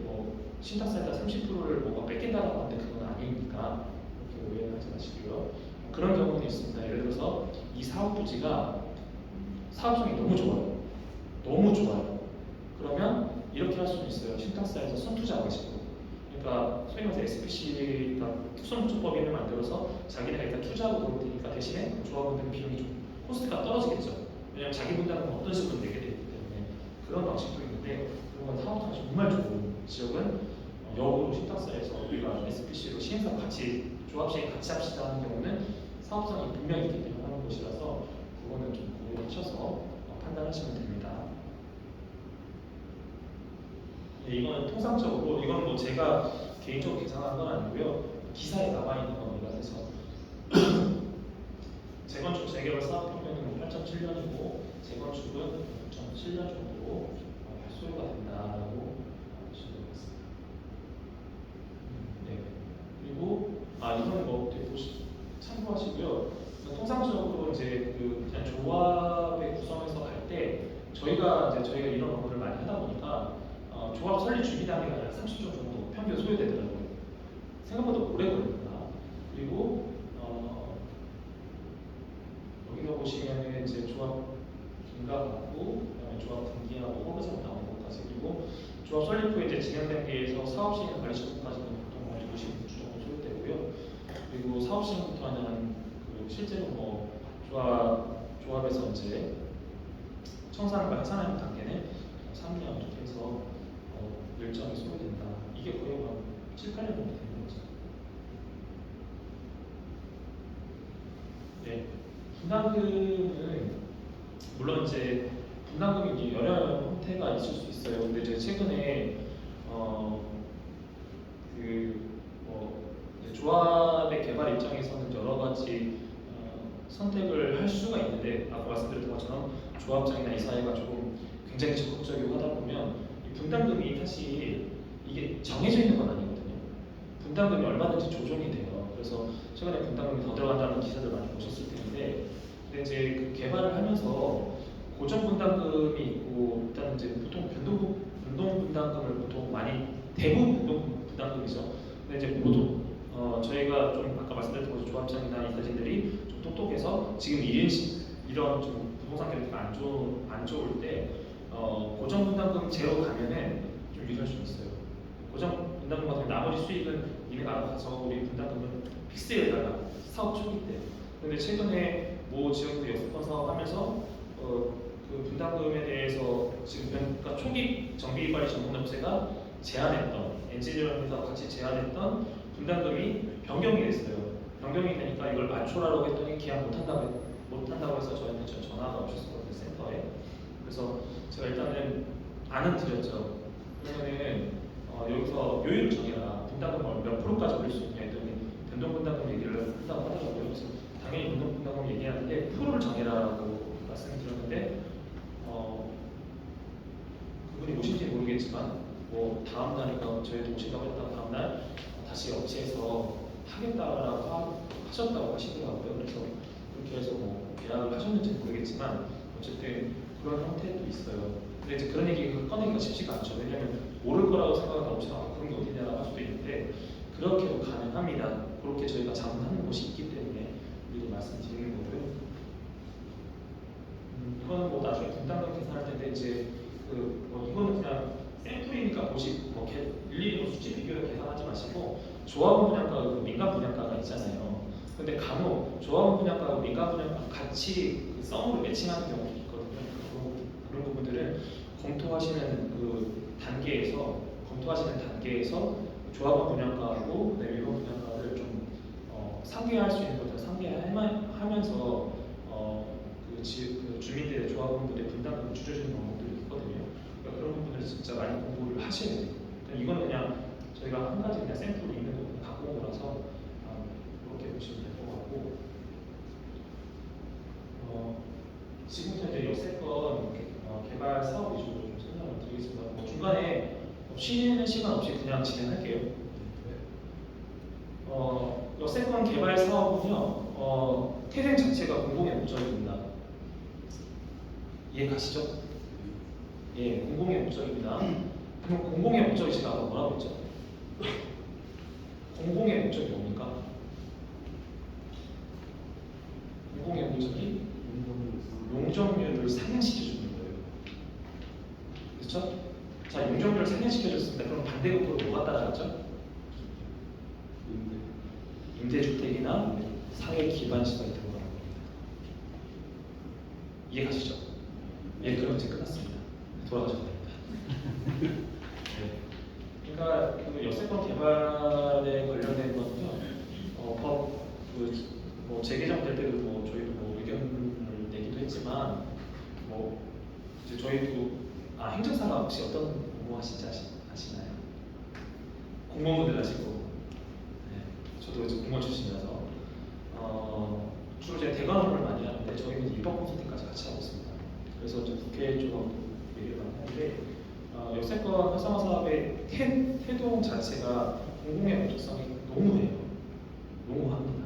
신탁사에다 30%를 뭐가 뺏긴다라고 하는데 그건 아니니까 그렇게 오해는 하지 마시고요. 그런 경우는 있습니다. 예를 들어서 이 사업 부지가 사업성이 너무 좋아요. 너무 좋아요. 그러면 이렇게 할 수는 있어요. 신탁사에서 선투자 방식으로. 그러니까 소위 말해서 SPC가 특수노조법인을 만들어서 자기네가 일단 투자하고 그럴 테니까 대신에 조합원들 비용이 좀 코스트가 떨어지겠죠. 왜냐하면 자기 분담은 어떤 식으로 내게 되기 때문에 그런 방식도 있는데 그런 건 사업자가 정말 좋은 지역은 역으로 신탁사에서 우리가 SPC로 시행사 같이 조합 시행 같이 합시다 하는 경우는 사업성이 분명히 있기 때문에 하는 것이라서 그거는 좀 고려하셔서 판단하시면 됩니다. 네, 이거는 통상적으로 이건 뭐 제가 개인적으로 계산한 건 아니고요. 기사에 나와 있는 겁니다. 그래서 재건축 재개발 사업 평면은 8.7년이고 재건축은 9.7년 정도 소요가 된다라고 보시면 되겠습니다. 네. 그리고 이건 뭐 되게 참고하시고요. 통상적으로 이제 그냥 조합의 구성에서 갈 때 저희가 이런 업무를 많이 하다 보니까 조합 설립 준비 단계가 약 30주 정도 평균 소요되더라고요. 생각보다 오래 걸립니다. 그리고 여기서 보시면은 이제 조합 인가받고 그다음에 조합 등기하고 허가증 나오는 것까지 그리고 조합 설립 후에 이제 진행 단계에서 사업 시행 관리 시점까지는 보통 59주 정도 소요되고요. 그리고 사업 시행부터는 실제로 뭐 조합에서 이제 청산과 해산하는 단계는 3년 이렇게 해서 일정이 소요된다. 이게 거의 한 7, 8년 정도 되는 거죠. 네. 분담금은 물론 이제 분담금이 이제 여러 형태가 있을 수 있어요. 근데 이제 최근에 조합의 개발 입장에서는 여러 가지 선택을 할 수가 있는데 아까 말씀드렸던 것처럼 조합장이나 이사회가 조금 굉장히 적극적이고 하다 보면 이 분담금이 사실 이게 정해져 있는 건 아니거든요. 분담금이 얼마든지 조정이 돼요. 그래서 최근에 분담금이 더 들어간다는 기사들 많이 보셨을 텐데, 근데 이제 그 개발을 하면서 고정 분담금이 있고 일단 이제 보통 변동 분담금을 보통 많이 대부분 변동 분담금이죠. 근데 이제 보통 저희가 좀 아까 말씀드렸던 것처럼 조합장이나 이사진들이 좀 똑똑해서 지금 이런 좀 부동산 경기가 안 좋을 때 고정 분담금 제로 가면은 좀 유리할 수 있어요. 고정 분담금 같은 나머지 수익은 니네가 알아서 우리 분담금은 픽스에다가 사업 초기 때. 근데 최근에 모 지역도 여섯 사업 하면서 그 분담금에 대해서 지금 그러니까 초기 정비관리 전문업체가 제안했던 엔지니어링에서 같이 제안했던 분담금이 변경이 됐어요. 변경이 되니까 이걸 맞춰라고 했더니 기한 못한다고 해서 저희한테 전화가 오셨었거든요, 센터에. 그래서 제가 일단은 안은 드렸죠. 그러면은 여기서 요율을 정해라. 분담금 몇 프로까지 올릴 수 있냐 했더니 변동 분담금 얘기를 한다고 하더라고요. 그래서 당연히 변동 분담금 얘기하는데 프로를 정해라라고 말씀드렸는데 그분이 오신지 모르겠지만 뭐 다음 날인가 저희도 오신다고 했다가 다음 날 다시 업체에서 하겠다라고 하셨다고 하시더라고요. 그래서 그렇게 해서 뭐 계약을 하셨는지 모르겠지만 어쨌든 그런 형태도 있어요. 근데 이제 그런 얘기 꺼내기가 쉽지가 않죠. 왜냐하면 모를 거라고 생각하는 업체가 그런 게 어디냐라고 할 수도 있는데 그렇게도 가능합니다. 그렇게 저희가 자문하는 곳이 있기 때문에 미리 말씀드리는 거고요. 이거는 뭐 나중에 분담금 계산할 텐데 이제 이거는 그냥 샘플이니까 뭐 일일이 수치 비교해 계산하지 마시고 조합원 분양가하고 민간 분양가가 있잖아요. 근데 간혹 조합원 분양가하고 민간 분양가 같이 썸으로 매칭하는 경우도 있거든요. 그런 부분들은 검토하시는 단계에서 조합원 분양가하고 민간 분양가를 좀 상계할 수 있는 것들 상계하면서 그 주민들의 조합원들의 분담금을 줄여주는 방법들이 있거든요. 그러니까 그런 부분을 진짜 많이 공부를 하셔야 돼요. 이거는 그냥 저희가 한 가지 그냥 샘플로 있는 거 갖고 온 거라서 그렇게 보시면 될 것 같고 지금부터 이제 역세권 개발 사업 위주로 좀 설명을 드리겠습니다. 뭐 중간에 쉬는 시간 없이 그냥 진행할게요. 역세권 개발 사업은요 태생 자체가 공공의 목적입니다. 이해 가시죠? 예, 공공의 목적입니다. 그럼 공공의 목적이 제가 아까 뭐라고 했죠? 공공의 목적이 뭡니까? 공공의 목적이 용적률을 상향시켜주는 거예요. 그렇죠? 자, 용적률을 상향시켜줬습니다. 그럼 반대급부로 뭐가 따라갔죠? 임대주택이나 사회 기반 시설이 들어가는 겁니다. 이해가시죠? 예, 그럼 이제 끝났습니다. 돌아가셔도 됩니다. 네. 그러니까 그 역세권 개발에 관련된 거는요, 뭐 재개정될 때도 뭐 저희도 뭐 의견을 내기도 했지만, 뭐 이제 저희도 행정사가 혹시 어떤 공모 하시지 아시나요? 공무원분들 아시고, 네, 저도 이제 공무원 출신이라서 주로 이제 대관 업무를 많이 하는데 저희는 입법 컨설팅까지 같이 하고 있습니다. 그래서 이제 국회 쪽하고 얘기를 많이 하는데 역세권 활성화 사업의 태동 자체가 공공의 목적성이 너무해요. 너무합니다.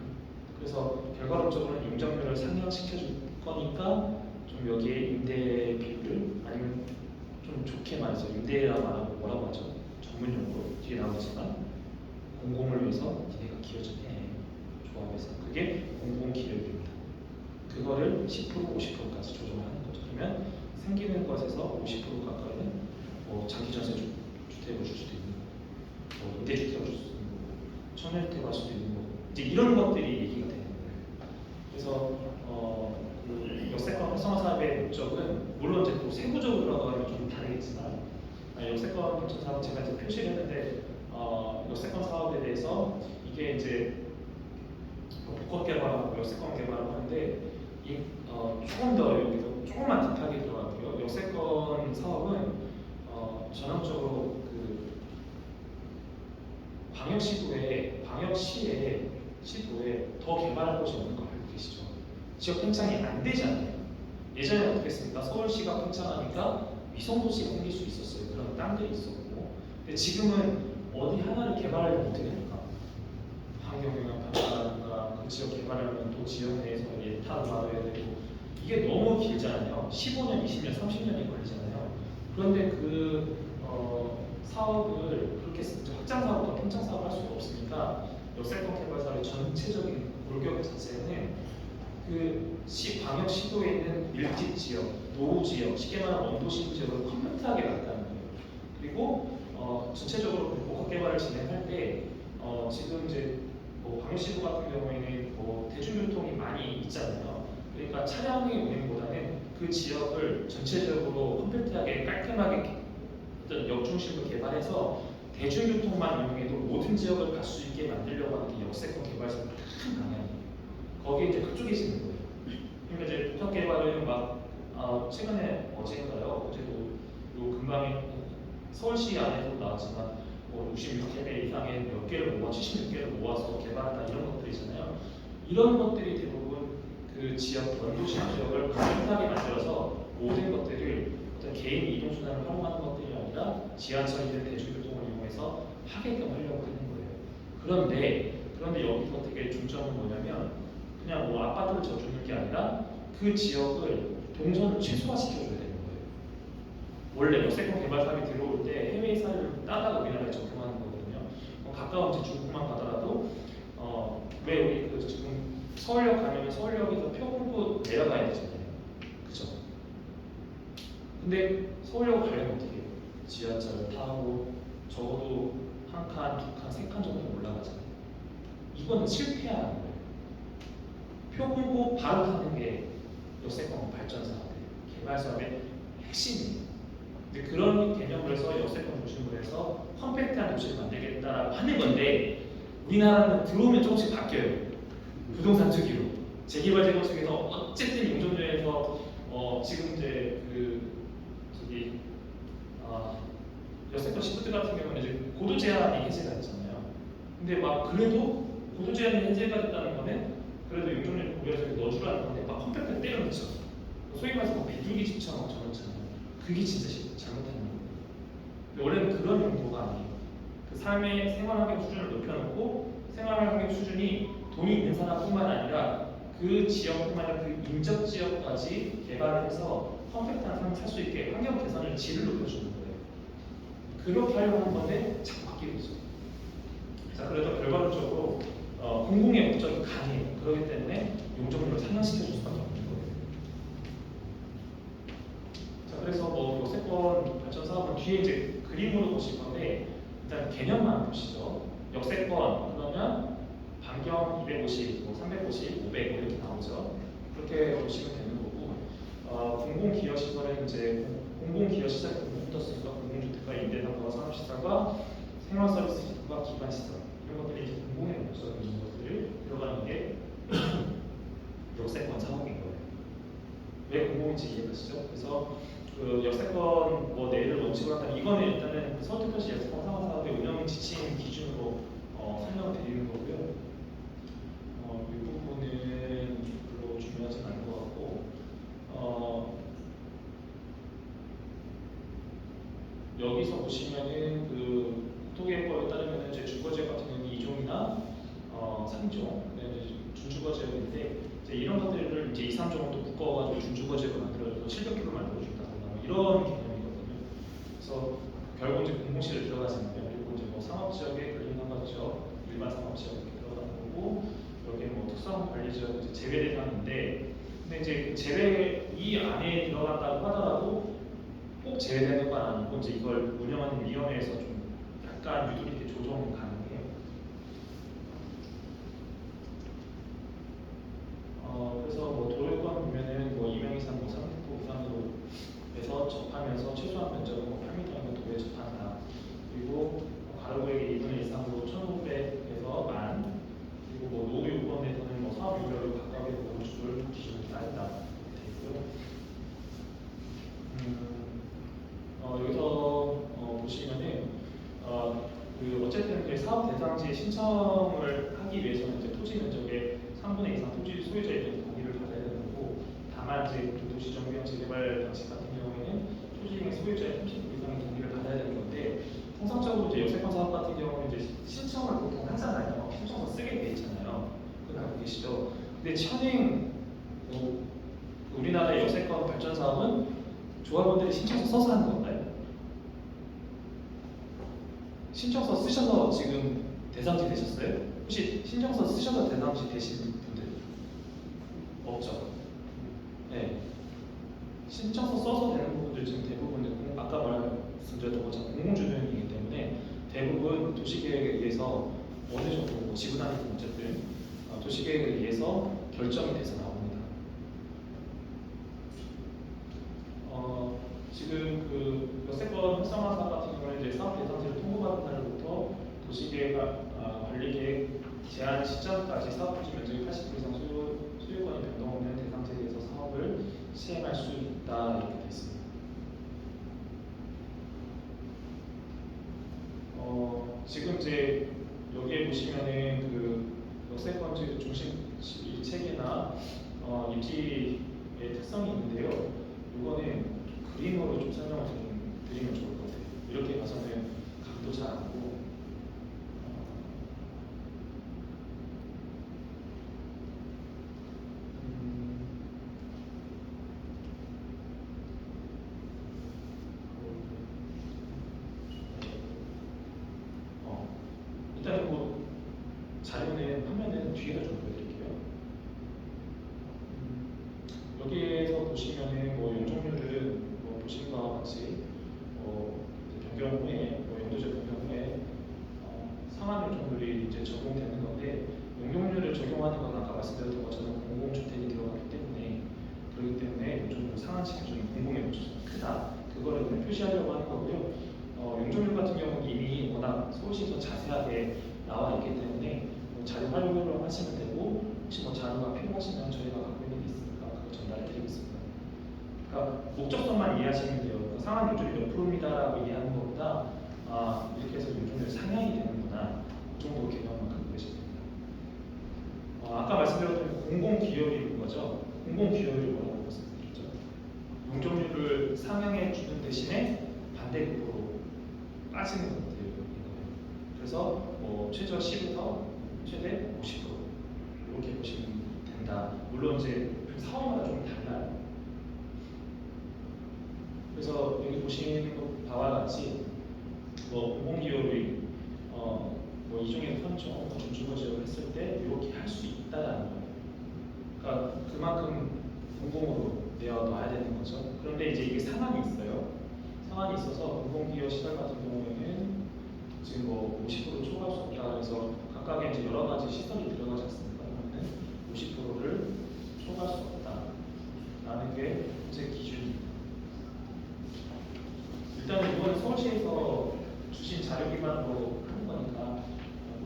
그래서 결과론적으로는 용적률을 상향시켜줄 거니까 좀 여기에 임대 비율을 아니면 좀 좋게 말해서 임대라고 말하고 뭐라고 하죠? 전문 용어로 뒤에 나오지만 공공을 위해서 니네가 기여주네 조합에서 그게 공공기여비입니다. 그거를 10% 50%까지 조정하는 거죠. 그러면 생기는 것에서 50% 가까이는 뭐 장기전세 주택을 줄 수도 있는 거고, 뭐 임대주택을 줄 수도 있는 거고, 청년주택을 할 수도 있는 거고, 이제 이런 것들이 얘기가 되는 거예요. 그래서 그 역세권 활성화 사업의 목적은 물론 이제 또 세부적으로 들어가면 좀 다르겠지만 역세권 발전 사업 제가 이제 표시를 했는데 역세권 사업에 대해서 이게 이제 복합 개발하고 역세권 개발하고 하는데 조금 더 여기서 조금만 딥하게 들어갈게요. 역세권 사업은 전형적으로 그 시도에 더 개발할 곳이 없는 거 알고 계시죠? 지역 팽창이 안 되잖아요. 예전에 어떻게 했습니까? 서울시가 팽창하니까 위성도시가 생길 수 있었어요. 그런 땅들이 있었고. 근데 지금은 어디 하나를 개발하려면 어떻게 됩니까? 환경영향 판단하든가 그 지역 개발하려면 또 지역 내에서 예타를 받아야 되고 이게 너무 길잖아요. 15년, 20년, 30년이 걸리잖아요. 그런데 그 사업을 그렇게 확장 사업과 팽창 사업을 할 수가 없으니까 역세권 개발 사업의 전체적인 골격 자체는 그 광역 시도에 있는 밀집 지역, 노후 지역, 쉽게 말하면 원도심 지역을 컴팩트하게 만드는 거예요. 그리고 전체적으로 복합 개발을 진행할 때 지금 이제 뭐 광역시도 같은 경우에는 뭐 대중교통이 많이 있잖아요. 그러니까 차량의 운행보다는 그 지역을 전체적으로 컴팩트하게 깔끔하게 어떤 역 중심으로 개발해서 대중교통만 이용해도 모든 지역을 갈 수 있게 만들려고 하는 게 역세권 개발사의 큰 방향이에요. 거기에 이제 그쪽에 있는 거예요. 그러니까 이제 복합 개발은 막 최근에 어제인가요? 어제도 요 근방에 서울시 안에도 나왔지만 뭐 66개대 이상의 몇 개를 모아 76개를 모아서 개발한다 이런 것들이잖아요. 이런 것들이 대부분 그 지역 원도시 지역을 컴팩트하게 만들어서 모든 것들을 어떤 개인 이동 수단을 활용하는 것들이 아니라 지하철이든 대중교통을 이용해서 하게끔 하려고 하는 거예요. 그런데 여기서 되게 중점은 뭐냐면 그냥 뭐 아파트를 져주는 게 아니라 그 지역을 동선을 최소화시켜줘야 되는 거예요. 원래 역세권 개발 사업이 들어올 때 해외 사례를 따다가 우리나라에 적용하는 거거든요. 가까운 중국만 가더라도 왜 우리 그 지금 서울역 가면 서울역에서 표공구 내려가야 되잖아요. 그죠? 근데 서울역 가려면 어떻게 해요? 지하철 타고 적어도 한 칸, 두 칸, 세 칸 정도 올라가잖아요. 이건 실패하는 거예요. 표공구 바로 타는 게 역세권 발전 사업의 개발 사업의 핵심이에요. 근데 그런 개념을 해서 역세권 중심으로 해서 컴팩트한 도시를 만들겠다라고 하는 건데 우리나라는 들어오면 조금씩 바뀌어요. 부동산 특유로 재개발 재건축에서 어쨌든 용적률에서 지금 이제 역세권 시프트 같은 경우는 이제 고도 제한이 해제가 됐잖아요. 근데 막 그래도 고도 제한이 해제가 됐다는 거는 그래도 용적률 고려해서 넣어주라는 건데 막 컴팩트 때려넣죠. 소위 말해서 뭐 비둘기 집처럼 저렇잖아요. 그게 진짜 잘못하는 거예요. 원래는 그런 용도가 아니에요. 그 삶의 생활환경 수준을 높여놓고 생활환경 수준이 돈이 있는 사람뿐만 아니라 그 지역뿐만 아니라 그 인접 지역까지 개발해서 컴팩트한 삶을 살 수 있게 환경 개선을 질을 높여주는 거예요. 그렇게 하려고 하는 건데 자꾸 바뀌고 있어요. 자, 그래도 결과론적으로 공공의 목적이 강해요. 그렇기 때문에 용적률을 상향시켜 줄 수밖에 없는 거예요. 자, 그래서 뭐 역세권 발전 사업은 뒤에 이제 그림으로 보실 건데 일단 개념만 보시죠. 역세권 그러면 반경 250, 뭐 350, 500 이렇게 나오죠. 그렇게 보시면 되는 거고 공공기여시설은 이제 공공기여시설, 공공부터시설과 공공주택과 임대사업과 산업시설과 생활서비스시설과 기반시설 이런 것들이 이제 공공의 목적이 있는 것들을 들어가는 게 역세권 사업인 거예요. 왜 공공인지 이해가시죠? 그래서 그 역세권 뭐 내일을 원칙으로 한다면 이거는 일단은 서울특별시 역세권 사업의 운영 지침 기준으로 설명을 드리는 거고요. 이 부분은 별로 중요하진 않은 것 같고 여기서 보시면은 그 국토개혁법에 따르면 이제 주거지역 같은 경우는 2종이나 3종, 그다음에 준주거지역인데 이제 이런 것들을 이제 2, 3종은 또 묶어가지고 준주거지역을 만들어줘서 700km 만들어준다거나 뭐 이런 개념이거든요. 그래서 결국 이제 공공시를 들어가지 않고요. 그리고 이제 뭐 상업지역에 근린환경지역, 일반 상업지역 이렇게 들어가는 거고 여기에 뭐 특수관리지역 이제 제외 대상인데 근데 이제 제외 이 안에 들어간다고 하더라도 꼭 제외되는 건 아니고 이제 이걸 운영하는 위원회에서 좀 약간 유도리 있게 조정이 가능해요. 그래서 뭐 도로권 보면은 뭐 2명 이상 뭐 300호 이상으로 해서 접하면서 최소한 면적은 뭐 8m이면 도로에 접한다. 그리고 가로구역의 2분의 1 이상으로 1,500에서 10,000 그리고 뭐 노후 요건에서는 뭐 사업 유별로 각각의 건축을 기준을 따른다. 돼 있고요. 여기서 보시면은 그 어쨌든 그 사업 대상지 신청을 하기 위해서는 이제 토지 면적의 3분의 2 이상 토지 소유자에 대한 동의를 받아야 되는 거고 다만 이제 도시정비형 재개발 방식 같은 경우에는 토지의 소유자의 30% 이상의 동의를 받아야 되는 건데 통상적으로 이제 역세권 사업 같은 경우는 이제 신청을 보통 하잖아요. 신청서 쓰게 돼 있잖아요. 그거 알고 계시죠? 근데 천행 우리나라의 역세권 발전 사업은 조합원들이 신청서 써서 하는 건가요? 신청서 쓰셔서 지금 대상지 되셨어요? 혹시 신청서 쓰셔서 대상지 되신 분들? 없죠? 네. 신청서 써서 되는 부분들 지금 대부분 아까 말씀드렸던 것처럼 공공주변이기 때문에 대부분 도시계획에 의해서 어느 정도 뭐 지구 단위든 어쨌든 도시계획에 의해서 결정이 돼서 나옵니다. 지금 그 역세권 활성화 사업 같은 경우는 이제 사업 대상지를 통보받은 날부터 도시계획 관리계획 제한 시점까지 사업 부지 면적이 80% 이상 소유권이 변동 없는 대상지에 대해서 사업을 시행할 수 있다 이렇게 되어 있습니다. 지금 이제 여기에 보시면은 그 역세권 중심 체계나 입지의 특성이 있는데요. 이거는 그림으로 좀 설명을 드리면 좋을 것 같아요. 이렇게 봐서는 감도 잘 안 오고 일단 뭐 자료는 화면은 뒤에다 좀 보여드릴게요. 여기에서 보시면은 뭐 용적률은 뭐 보신 바와 같이 변경 후에 용도제 변경 후에 상한 용적률이 이제 적용되는 건데 용적률을 적용하는 건 아까 말씀드렸던 것처럼 공공주택이 들어가기 때문에 그렇기 때문에 용적률 상한시켜주는 공공의 목적이 크다. 그거를 그냥 표시하려고 하는 거고요. 용적률 같은 경우는 이미 워낙 서울시에서 자세하게 나와 있기 때문에 자료 활용을 하시면 되고 혹시 뭐 자료가 필요하시면 저희가 갖고 있는 게 있으니까 그거 전달해 드리겠습니다. 그러니까 목적성만 이해하시면 돼요. 그러니까 상한 용적률이 몇 프로입니다라고 이해하는 것보다 이렇게 해서 용적률 상향이 되는구나 그 정도 개념만 갖고 계시면 됩니다. 아까 말씀드렸던 공공기여율인 거죠. 공공기여율이 뭐라고 말씀드렸죠? 용적률을 상향해 주는 대신에 반대급부로 빠지는 것들인 거예요. 그래서 뭐 최저 10에서 최대 50% 이렇게 보시면 된다. 물론 이제 사업마다 좀 달라요. 그래서 여기 보시는 바와 같이 뭐 공공기여율이 뭐 이종의 편종, 중주거 지역을 했을 때 이렇게 할 수 있다라는 거예요. 그러니까 그만큼 공공으로 내어놔야 되는 거죠. 그런데 이제 이게 상한이 있어요. 상한이 있어서 공공기업 시설 같은 경우에는 지금 뭐 50% 초과할 수 없다 그래서 각각의 이제 여러 가지 시설이 들어가지 않습니까? 그러면 50%를 초과할 수 없다라는 게 현재 기준입니다. 일단은 이건 서울시에서 주신 자료 기반으로 하는 거니까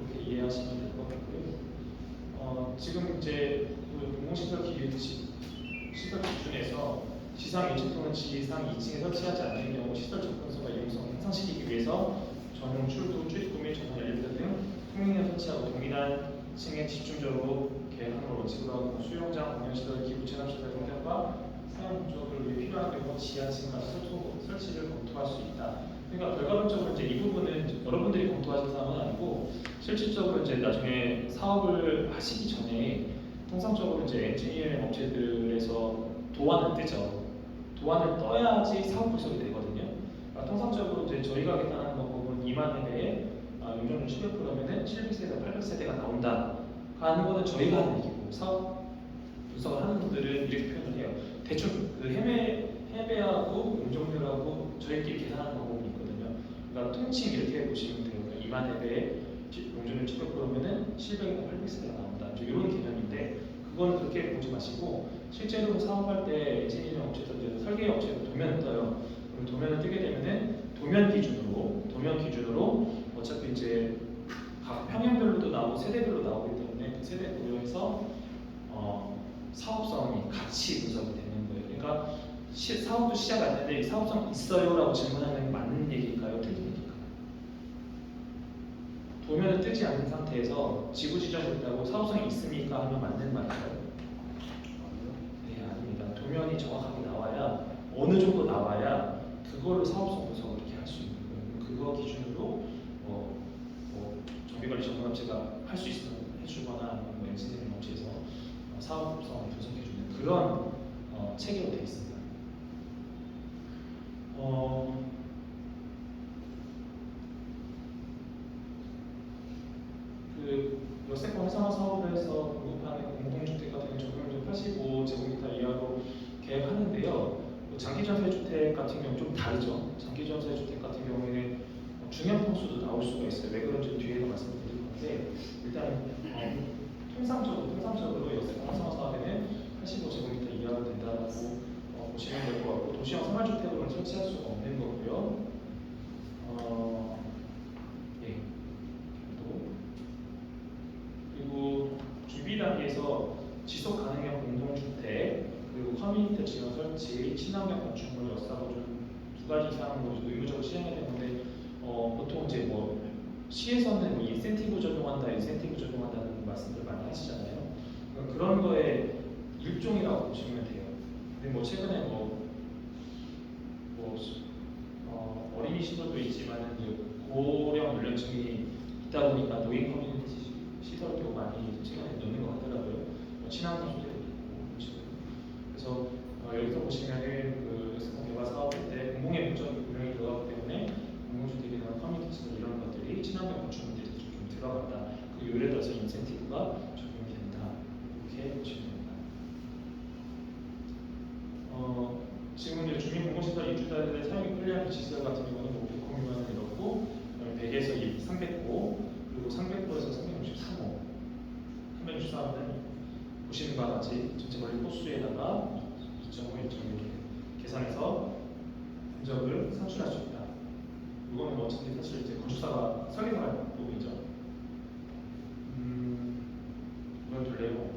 그렇게 이해하시면 될 것 같고요. 지금 이제 그 공공시설 시설 기준에서 지상 1층 또는 지상 2층에 설치하지 않는 경우 시설 접근성과 이용성을 향상시키기 위해서 전용 출구, 출입구 및 전용 엘리베이터 등 통행을 설치하고 동일한 층에 집중적으로 계획하는 걸 원칙으로 하고 수영장, 공연시설, 기부 체납시설 공작과 사용 목적을 위해 필요한 경우 지하층 설치를 검토할 수 있다. 그러니까 결과론적으로 이제 이 부분은 여러분들이 검토하실 사항은 아니고 실질적으로 이제 나중에 사업을 하시기 전에 통상적으로 이제 엔지니어링 업체들에서 도안을 뜨죠. 도안을 떠야지 사업 구성이 되거든요. 그러니까 통상적으로 이제 저희가 계산하는 방법은 2만 회대에 용적률 700%면은 700세대, 800세대가 나온다. 하는 거는 저희가 하는 얘기고 사업 분석을 하는 분들은 이렇게 표현을 해요. 대충 그 해배하고 용적률하고 저희끼리 계산하는 방법이 있거든요. 그러니까 통칭 이렇게 보시면 돼요. 그러니까 2만 회대에 용적률 700%면은 700에서 800세대가 나온다. 이런 개념인데 그건 그렇게 보지 마시고 실제로 사업할 때 엔지니어링 업체들, 설계 업체도 도면을 떠요. 그럼 도면을 뜨게 되면은 도면 기준으로 어차피 이제 각 평형별로도 나오고 세대별로 나오기 때문에 그 세대 고려해서 사업성이 같이 분석이 되는 거예요. 그러니까 사업도 시작 안 했는데 사업성 있어요라고 질문하는 게 맞는 얘기일까요? 틀린 얘기일까요? 도면을 뜨지 않은 상태에서 지구 지정됐다고 사업성이 있습니까? 하면 맞는 말일까요? 네, 아닙니다. 도면이 정확하게 나와야 어느 정도 나와야 그걸로 사업성 분석을 이렇게 할 수 있는 거예요. 그거 기준으로 정비관리 전문업체가 할 수 있으면 해주거나 아니면 뭐 엔지니어링 업체에서 사업성을 분석해주는 그런 체계로 되어 있습니다. 그 역세권 활성화 사업을 해서 공급하는 공동주택 같은 경우 적용률 85제곱미터 이하로 계획하는데요. 장기전세주택 같은 경우 좀 다르죠. 장기전세주택 같은 경우에는 중형 평수도 나올 수가 있어요. 왜 그런지 뒤에서 말씀드릴 건데 일단 통상적으로 역세권 활성화 사업에는 85제곱미터 이하로 된다고 보시면 될 것 같고 도시형 생활주택으로는 설치할 수가 없는 거고요. 예. 그리고 준비 단계에서 지속 가능한 공동주택 그리고 커뮤니티 지원 설치, 친환경 건축물 역사보존 두 가지 사항으로 의무적으로 시행해야 되는데 보통 이제 뭐 시에서는 뭐 인센티브 적용한다는 말씀들 많이 하시잖아요. 그러니까 그런 거에 일종이라고 보시면 돼요. 근데 뭐 최근에 어린이 시설도 있지만 고령 연령층이 있다 보니까 노인 커뮤니티 시설도 많이 최근에 넣는 것 같더라고요. 친환경 소재도 있고 그래서 여기서 보시면은 그 역세권 개발 사업일 때 공공의 목적이 분명히 들어가기 때문에 공공주택이나 커뮤니티 시설 이런 것들이 친환경 건축물들이 좀 들어간다. 그 요일에 따라서 인센티브가 적용이 된다. 이렇게 보시면 됩니다. 지금 이제 주민공공시설 입주자들의 사용이 편리한 시설 같은 경우는 뭐 100호 미만은 이렇고 100에서 300호 그리고 300호에서 363호 363호는 보시는 바와 같이 전체 거리 호수에다가 2.5, 1.6 계산해서 면적을 산출할 수 있다. 이거는 뭐 어차피 사실 이제 건축사가 설계할 부분이죠. 이건 둘레고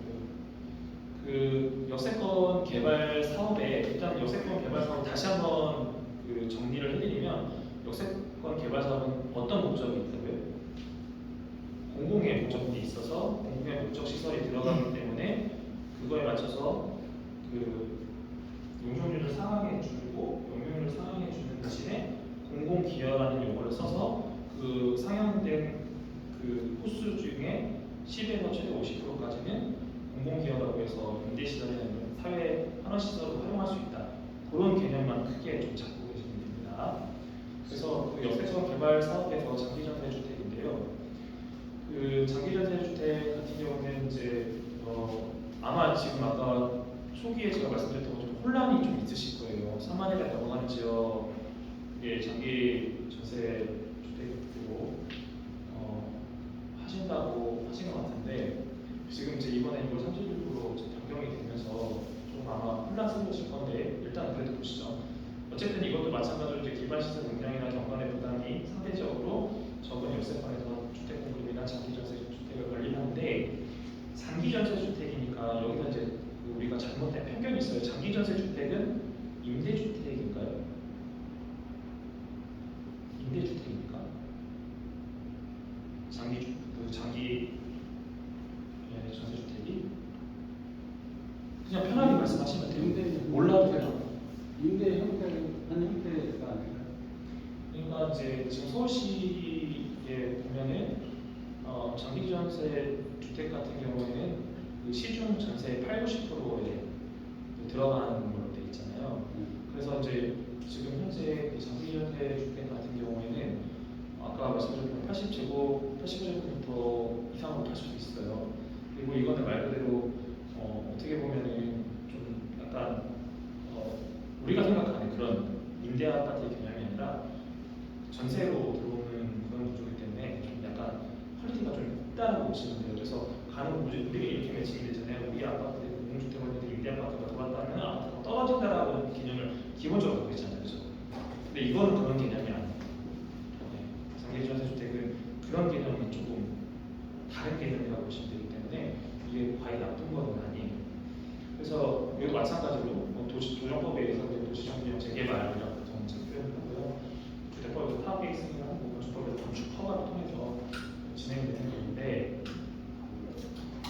그 역세권 개발 사업에 일단 역세권 개발 사업 다시 한번 그 정리를 해드리면 역세권 개발 사업은 어떤 목적이 있다고요? 공공의 목적이 있어서 공공의 목적 시설이 들어가기 때문에 그거에 맞춰서 그 용적률을 상향해 주고 용적률을 상향해 주는 대신에 공공 기여라는 용어를 써서 그 상향된 그 호수 중에 10에서 최대 50%까지는 공공기여라고 해서 임대시설이나 사회 환원시설로 활용할 수 있다. 그런 개념만 크게 좀 잡고 계시면 됩니다. 그래서 그 역세권 개발 사업에서 장기전세 주택인데요. 그 장기전세주택 같은 경우는 이제 아마 지금 아까 초기에 제가 말씀드렸던 것처럼 혼란이 좀 있으실 거예요. 3만 회가 넘어가는 지역에 장기 전세 주택으로 하신다고 하신 것 같은데 지금 이제 이번에 이걸 30일부로 변경이 되면서 좀 아마 혼란스러우실 건데 일단 그래도 보시죠. 어쨌든 이것도 마찬가지로 이제 기반 시설 용량이나 경관의 부담이 상대적으로 적은 역세권에서 주택 공급이나 장기 전세 주택을 관리하는데 장기 전세 주택이니까 여기서 이제 우리가 잘못된 편견이 있어요. 장기 전세 주택은 임대주택인가요? 임대주택입니까? 장기 전세 주택이 그냥 편하게 말씀하시면 돼요. 몰라도 돼요. 임대 형태는 한 형태가 아닐까요? 그러니까 이제 지금 서울시에 보면은 장기 전세 주택 같은 경우에는 그 시중 전세의 8, 90%에 들어가는 걸로 돼 있잖아요. 그래서 이제 지금 현재 그 장기 전세 주택 같은 경우에는 아까 말씀드렸던 80제곱미터 이상으로 팔 수도 있어요. 그리고 이거는 말 그대로 어떻게 보면은 좀 약간 우리가 생각하는 그런 임대 아파트의 개념이 아니라 전세로 들어오는 그런 구조이기 때문에 좀 약간 퀄리티가 좀 있다고 보시면 돼요. 그래서 우리가 이렇게 매칭이 되잖아요. 우리 아파트에 공공주택을 했는데 임대 아파트가 들어왔다면 아파트가 떨어진다라는 개념을 기본적으로 갖고 있잖아요. 그죠? 근데 이거는 그런 개념이 아니에요. 장기 전세 주택은 그런 개념이 조금 다른 개념이라고 보시면 되기 때문에 이게 과히 나쁜 건 아니에요. 그래서 여기도 마찬가지로 도정법에 의해서 도시정비용 재개발이라고 정책 표현을 하고요. 주택법에서 타업계획 승인하고 건축법에서 건축 허가를 통해서 진행되는 건데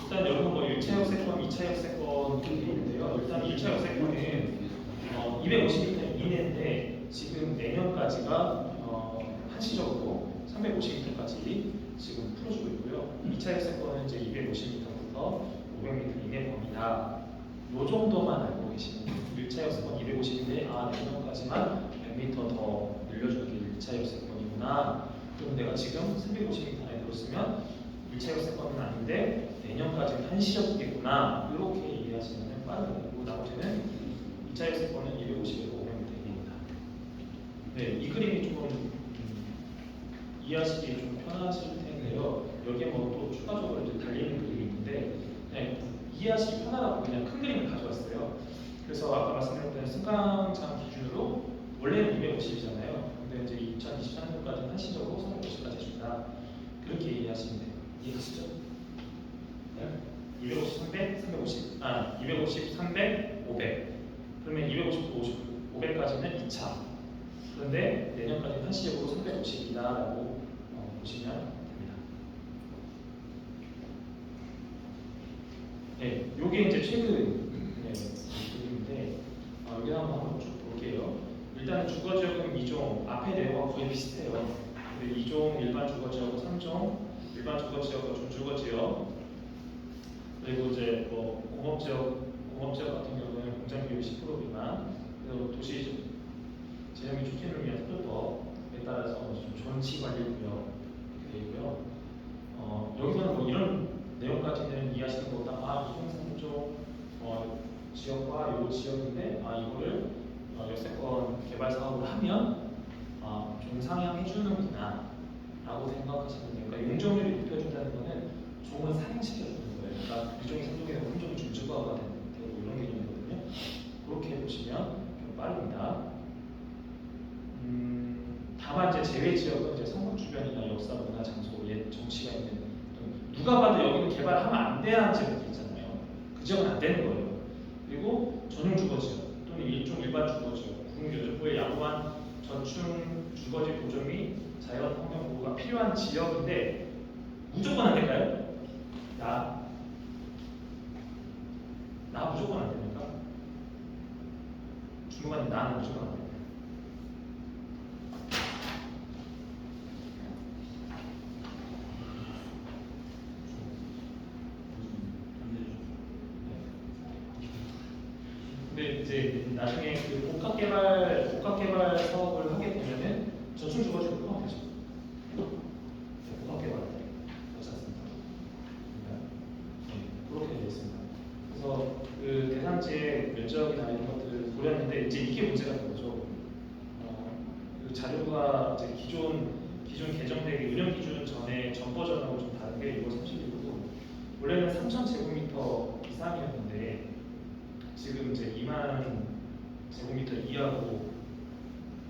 일단 여러분 뭐 1차 역세권, 2차 역세권 이렇게 있는데요. 일단 1차 역세권은 250m 이내인데 지금 내년까지가 한시적으로 350m까지 지금 풀어주고 있고요. 2차 역세권은 이제 250m부터 500m 이내 범위다. 요 정도만 알고 계시면 돼요. 1차 역세권 250인데 내년까지만 100m 더 늘려주는 게 1차 역세권이구나. 그럼 내가 지금 350m 안에 들었으면 1차 역세권은 아닌데 내년까지는 한시적이겠구나. 이렇게 이해하시면 빠른 거고 나머지는 2차 역세권은 250에서 500m입니다. 네, 이 그림이 조금 이해하시기 좀 편하실 텐데요. 여기에 뭐 또 추가적으로 이제 달리는 그림이 있는데 그냥 이해하시기 편하라고 그냥 큰 그림을 가져왔어요. 그래서 아까 말씀드렸던 승강장 기준으로 원래는 250이잖아요. 근데 이제 2023년까지는 한시적으로 350까지 해준다. 그렇게 이해하시면 돼요. 이해하시죠? 네? 250, 300, 350. 250, 300, 500. 그러면 250, 50, 500까지는 2차. 그런데 내년까지는 한시적으로 350이다라고 보시면 됩니다. 네, 요게 이제 최근 그림인데 여기 한번 쭉 볼게요. 일단 주거지역은 2종 앞에 내용과 거의 비슷해요. 2종 일반 주거지역, 3종 일반 주거지역과 준주거지역, 그리고 이제 뭐 공업지역 같은 경우는 공장 비율 10% 미만, 그리고 도시 재정비 촉진을 위한 특별법에 따라서 좀 전치 관리 구역 이렇게 되어 있고요. 여기서는 뭐 이런 내용까지는 이해하시는 것보다 2종 3종 지역과 이 지역인데 이거를 역세권 개발 사업을 하면 좀 상향해 주는구나 라고 생각하시면 돼요. 그러니까 용적률이 높여준다는 거는 종을 상향시켜주는 거예요. 그러니까 유종이 3종에서 3종이 준주거가 되고 이런 개념이거든요. 그렇게 보시면 좀 빠릅니다. 다만 이제 제외 지역은 이제 성북 주변이나 역사, 문화, 장소, 옛 정치가 있는 누가 봐도 여기는 개발하면 안 되는 지역이 있잖아요. 그 지역은 안 되는 거예요. 그리고 전용 주거지역 또는 일종 일반 주거지역, 국민교정부의 양호한 전충 주거지 보존 및 자연 환경 보호가 필요한 지역인데 무조건 안 될까요? 나 무조건 안 됩니까? 주무관님 나는 무조건 안 됩니다. 근데 이제 나중에 그 복합개발 사업을 하게 되면은 전충 주거지로 포함되죠. 복합개발 괜찮습니다. 가지의 면적이나 이런 것들을 고려했는데 이제 이게 문제가 된 거죠. 그 자료가 이제 기존 개정되기 운영 기준 전에 전 버전하고 좀 다른 게 이거 30이고 원래는 3,000제곱미터 이상이었는데 지금 이제 2만 제곱미터 이하로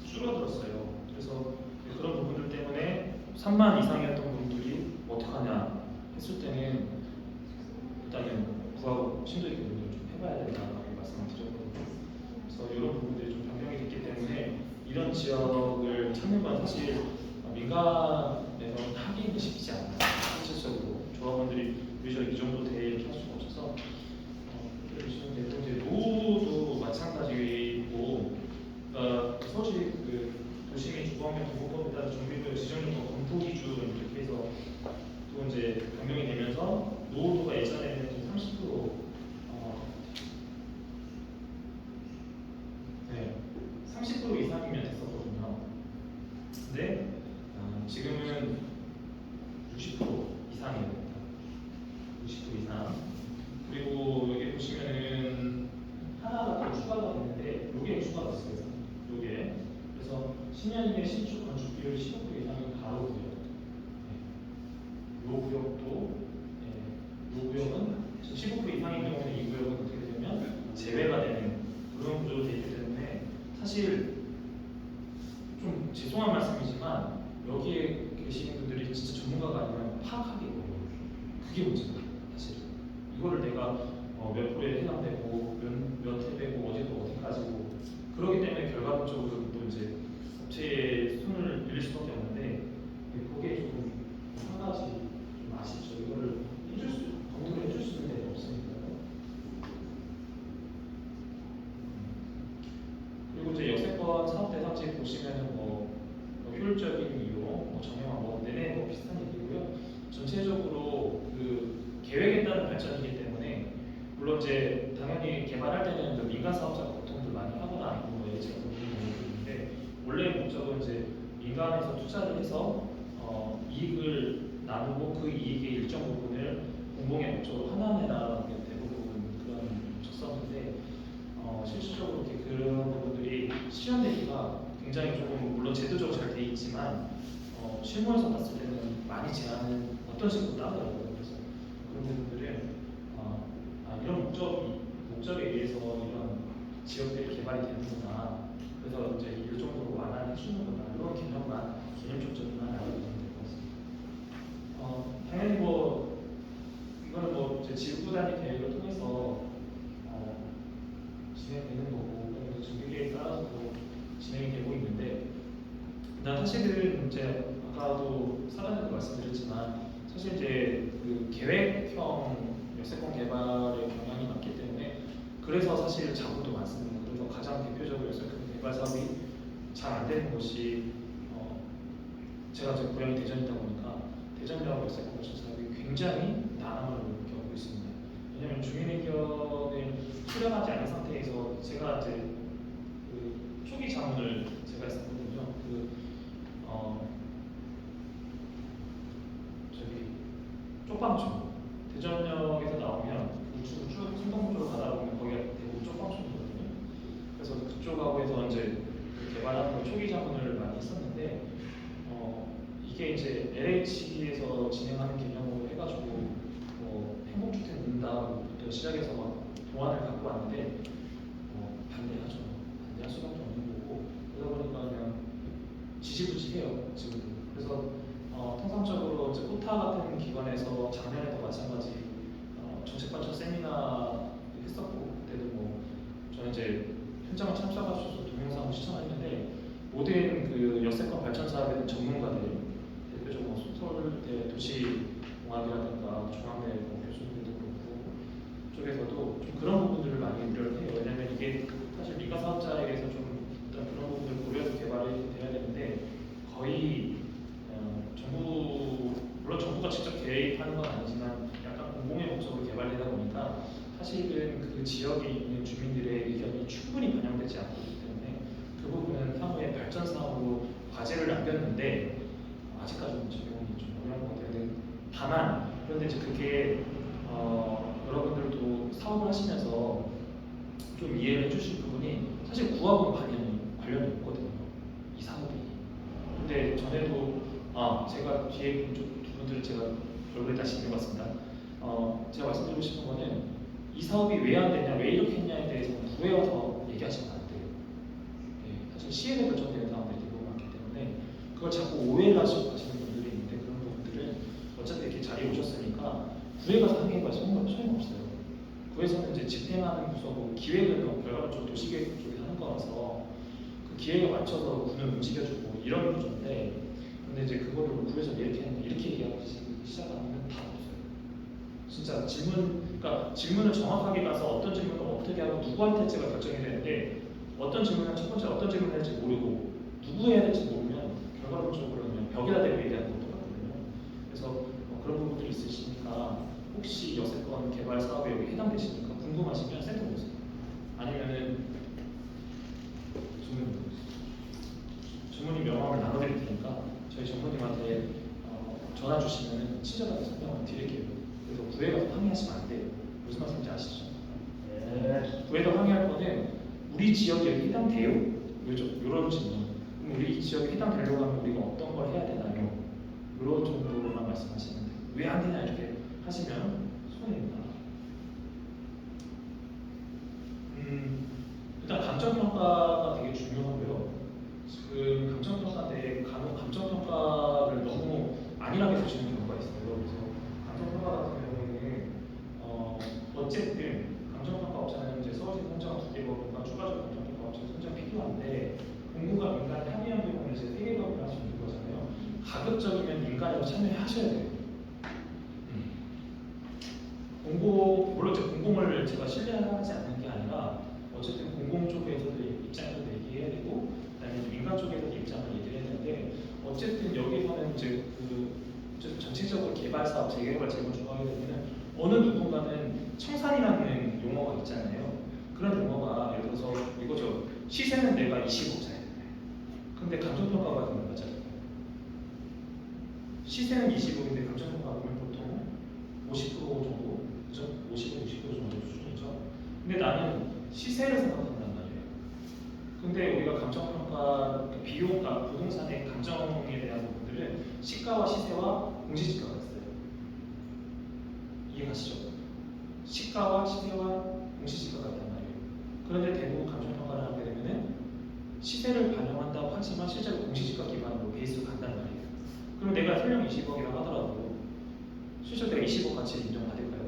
줄어들었어요. 그래서 그런 부분들 때문에 3만 이상이었던 분들이 어떡하냐 했을 때는 일단은 구하고 심도 있게 운영을 좀 해봐야 된다고 말씀을 드렸거든요. 그래서 이런 부분들이 좀 변경이 됐기 때문에 이런 지역을 찾는 건 사실 민간에서는 하기는 쉽지 않아요. 실질적으로 조합원들이 우리 이 정도 돼 이렇게 할 수가 없어서 그렇게 보시는데 또 이제 노후도 마찬가지고 서울시 그 도시민 주거환경 보호법에 따라 정비구역 지정요건 검토 기준 이렇게 해서 또 이제 변경이 되면서 노후도가 예전에는 30% 네, 30% 이상이면 됐었거든요. 근데 지금은 60% 이상이에요. 60% 이상. 그리고 여기 보시면은 하나가 더 추가가 됐는데 요게 추가가 됐어요. 요게. 그래서 10년 이내 신축 건축 비율 15% 이상인 가로구역. 네. 요 구역도 요 구역은 15% 이상인 경우는 이 구역은 어떻게 되냐면 제외가 되는 그런 구조로 되어 있기 때문에 사실 좀 죄송한 말씀이지만 여기에 계시는 분들이 진짜 전문가가 아니면 파악하기 어려워요. 그게 문제예요. 사실 이거를 내가 몇 프로에 해당되고 몇 회배고 어디도 어디까지고 그러기 때문에 결과적으로 또 이제 업체의 손을 빌릴 수밖에 없는데 그게 조금 한 가지 좀 아쉽죠. 이거를 검토를 해줄 수 있는 데가 없으니까요. 그리고 이제 역세권 사업 대상지 보시면은 효율적인 이유, 정형화 내내 비슷한 얘기고요. 전체적으로 그 계획에 따른 발전이기 때문에 물론 이제 당연히 개발할 때는 그 민간 사업자가 보통들 많이 하거나 아니면 예치가 있는데 원래 목적은 이제 민간에서 투자를 해서 이익을 나누고 그 이익의 일정 부분을 공공의 목적으로 환원해라는 게 대부분 그런 적성인데 실질적으로 이렇게 그런 부분들이 실현되기가 굉장히 조금 물론 제도적으로 잘 돼 있지만 실무에서 봤을 때는 많이 제한은 어떤 식으로 따라요. 그래서 그런 부분들은 이런 목적에 의해서 이런 지역들이 개발이 되는구나. 그래서 이제 이 정도로 완화해 주는구나. 이런 개념적 점만 알아두면 될 것 같습니다. 당연히 이거는 이제 지구 단위 계획을 통해서 진행되는 거고 준비 계획에 따라서 진행이 되고 있는데 난 사실은 이제 아까도 사전에도 말씀드렸지만 사실 이제 그 계획형 역세권 개발의 경향이 많기 때문에 그래서 사실 자본도 많습니다. 그래서 가장 대표적으로 역세권 개발 사업이 잘 안 되는 곳이 제가 제 고향이 대전이다 보니까 대전역 역세권 발전 사업이 굉장히 난항을 겪고 있습니다. 왜냐하면 주민의견을 수렴하지 않은 상태에서 제가 이제 그 초기 자문을 제가 했었거든요. 쪽방촌 대전역에서 나오면 우측으로 쭉 신동쪽으로 가다 보면 거기가 대부분 쪽방촌이거든요. 그래서 그쪽하고 해서 이제 그 개발하는 걸 초기 자문을 많이 했었는데 이게 이제 LH에서 진행하는 개념으로 해가지고 행복주택 문다부터 시작해서 막 동안을 갖고 왔는데 반대하죠. 반대할 수밖에 없는 거고 그러다 보니까 그냥 지지부지해요 지금. 그래서 통상적으로 이제 코타 같은 기관에서 작년에도 마찬가지 정책발전 세미나 했었고 그때도 저는 이제 현장을 참석하셔서 동영상을 시청했는데 모든 그 역세권 발전 사업에 대한 전문가들 대표적으로 서울대 도시공학이라든가 중앙대 교수님들도 그렇고 쪽에서도 좀 그런 부분들을 많이 우려를 해요. 왜냐하면 이게 사실 민간 사업자에게서 좀 어떤 그런 부분들을 고려해서 개발이 돼야 되는데 거의 물론 정부가 직접 개입하는 건 아니지만 약간 공공의 목적으로 개발되다 보니까 사실은 그 지역에 있는 주민들의 의견이 충분히 반영되지 않고 있기 때문에 그 부분은 향후에 발전 사업으로 과제를 남겼는데 아직까지는 적용이 좀 어려운 것 같아요. 다만 그런데 이제 그게 여러분들도 사업을 하시면서 좀 이해를 해주실 부분이 사실 구하고는 관련이 없거든요. 이 사업이. 근데 전에도 제가 뒤에 두 분들을 제가 얼굴에 다시 읽어봤습니다. 제가 말씀드리고 싶은 거는 이 사업이 왜 안 되냐, 왜 이렇게 했냐에 대해서는 구에 와서 얘기하시면 안 돼요. 네, 사실 시에서 결정되는 사람들이 너무 많기 때문에 그걸 자꾸 오해를 하시고 가시는 분들이 있는데 그런 부분들은 어차피 이렇게 자리에 오셨으니까 구에 가서 항의해봐야 소용없어요. 구에서는 이제 집행하는 부서고 기획은 결과적으로 도시계획 쪽에서 하는 거라서 그 기획에 맞춰서 구는 움직여주고 이런 구조인데 근데 이제 그거를 구에서 이렇게 했는데 이렇게 얘기하기 시작하면 다 없어요. 진짜 그러니까 질문을 정확하게 가서 어떤 질문을 어떻게 하고 누구한테 할지가 결정이 되는데 어떤 질문을 첫 번째 어떤 질문을 할지 모르고 누구 해야 될지 모르면 결과론적으로 그냥 벽에다 대고 얘기하는 것도 똑같거든요. 그래서 그런 부분들이 있으시니까 혹시 여세권 개발 사업에 여기 해당되시니까 궁금하시면 센터 오세요. 아니면은 전문의 명함을 나눠드릴 테니까 저희 전문님한테 전화 주시면 친절하게 설명을 드릴게요. 그래서 구에 가서 항의하시면 안 돼요. 무슨 말씀인지 아시죠? 네. 구에서 항의할 거는 우리 지역에 해당돼요? 이런 질문. 그럼 우리 지역에 해당되려고 하면 우리가 어떤 걸 해야 되나요? 이런 정도로만 말씀하시면 돼요. 왜 안 되냐 이렇게 하시면 손해입니다. 일단 감정평가가 되게 중요하고요. 지금 감정평가인데 간혹 감정평가를 너무 안일하게 보시는 경우가 있어요. 그래서 감정평가 같은 경우에는 어쨌든 감정평가 업체는 이제 서울시 선정한 2개 법과 추가적으로 감정평가 업체 선정 필요한데 공무가 민간 합의한 경우는 이제 3개 법을 할 수 있는 거잖아요. 가급적이면 민간으로 참여하셔야 돼요. 물론 이제 공공을 제가 신뢰하지 않는 게 아니라 어쨌든 공공 쪽에서도 입장을 얘기해야 되고 그다음에 민간 쪽에서도 입장을 얘기해야 되는데 어쨌든 여기서는 이제 어쨌든 전체적으로 개발 사업, 재개발, 재건축하게 되면 어느 누군가는 청산이라는 용어가 있잖아요. 그런 용어가 예를 들어서 이거죠. 시세는 내가 20억짜리. 근데 감정평가 받으면 맞아요. 시세는 20억인데 감정평가 받으면 보통 50% 정도, 그죠? 50, 60% 정도 수준이죠. 근데 나는 시세를 생각한단 말이에요. 근데 우리가 감정평가, 비용과 부동산의 감정에 대한 부분들은 시가와 시세와 공시지가가 있어요. 이해가시죠? 시가와 시세와 공시지가가 있단 말이에요. 그런데 대부분 감정평가를 하게 되면은 시세를 반영한다고 하지만 실제로 공시지가 기반으로 베이스로 간단 말이에요. 그럼 내가 설령 20억이라고 하더라도 실제로 내가 20억 가치를 인정받을까요?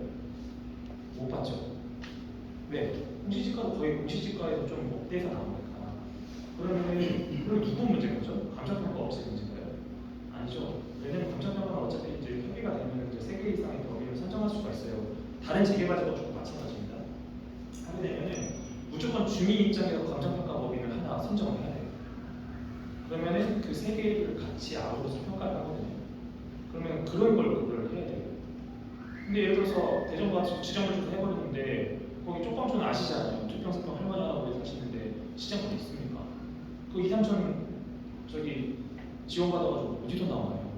못 받죠. 왜? 공시지가도 거의 공시지가에서 좀 업돼서 나오니까. 그럼 누구 문제인 거죠? 감정평가 업체 문제인가요? 아니죠. 왜냐면 감정평가는 어차피 이제 협의가 되면 이제 3개 이상의 법인을 선정할 수가 있어요. 다른 재개발자도 마찬가지입니다. 하게 되면은 무조건 주민 입장에서 감정평가 법인을 하나 선정을 해야 돼요. 그러면은 그 3개를 같이 아우러서 평가를 하거든요. 그러면 그런 걸 그걸 해야 돼요. 근데 예를 들어서 대전과 지정을 좀 해버리는데 거기 쪽방촌 아시잖아요. 쪽평 할머니하고 사시는데 시장권 있습니까? 그 2, 3천 저기 지원받아가지고 어디서 나와요?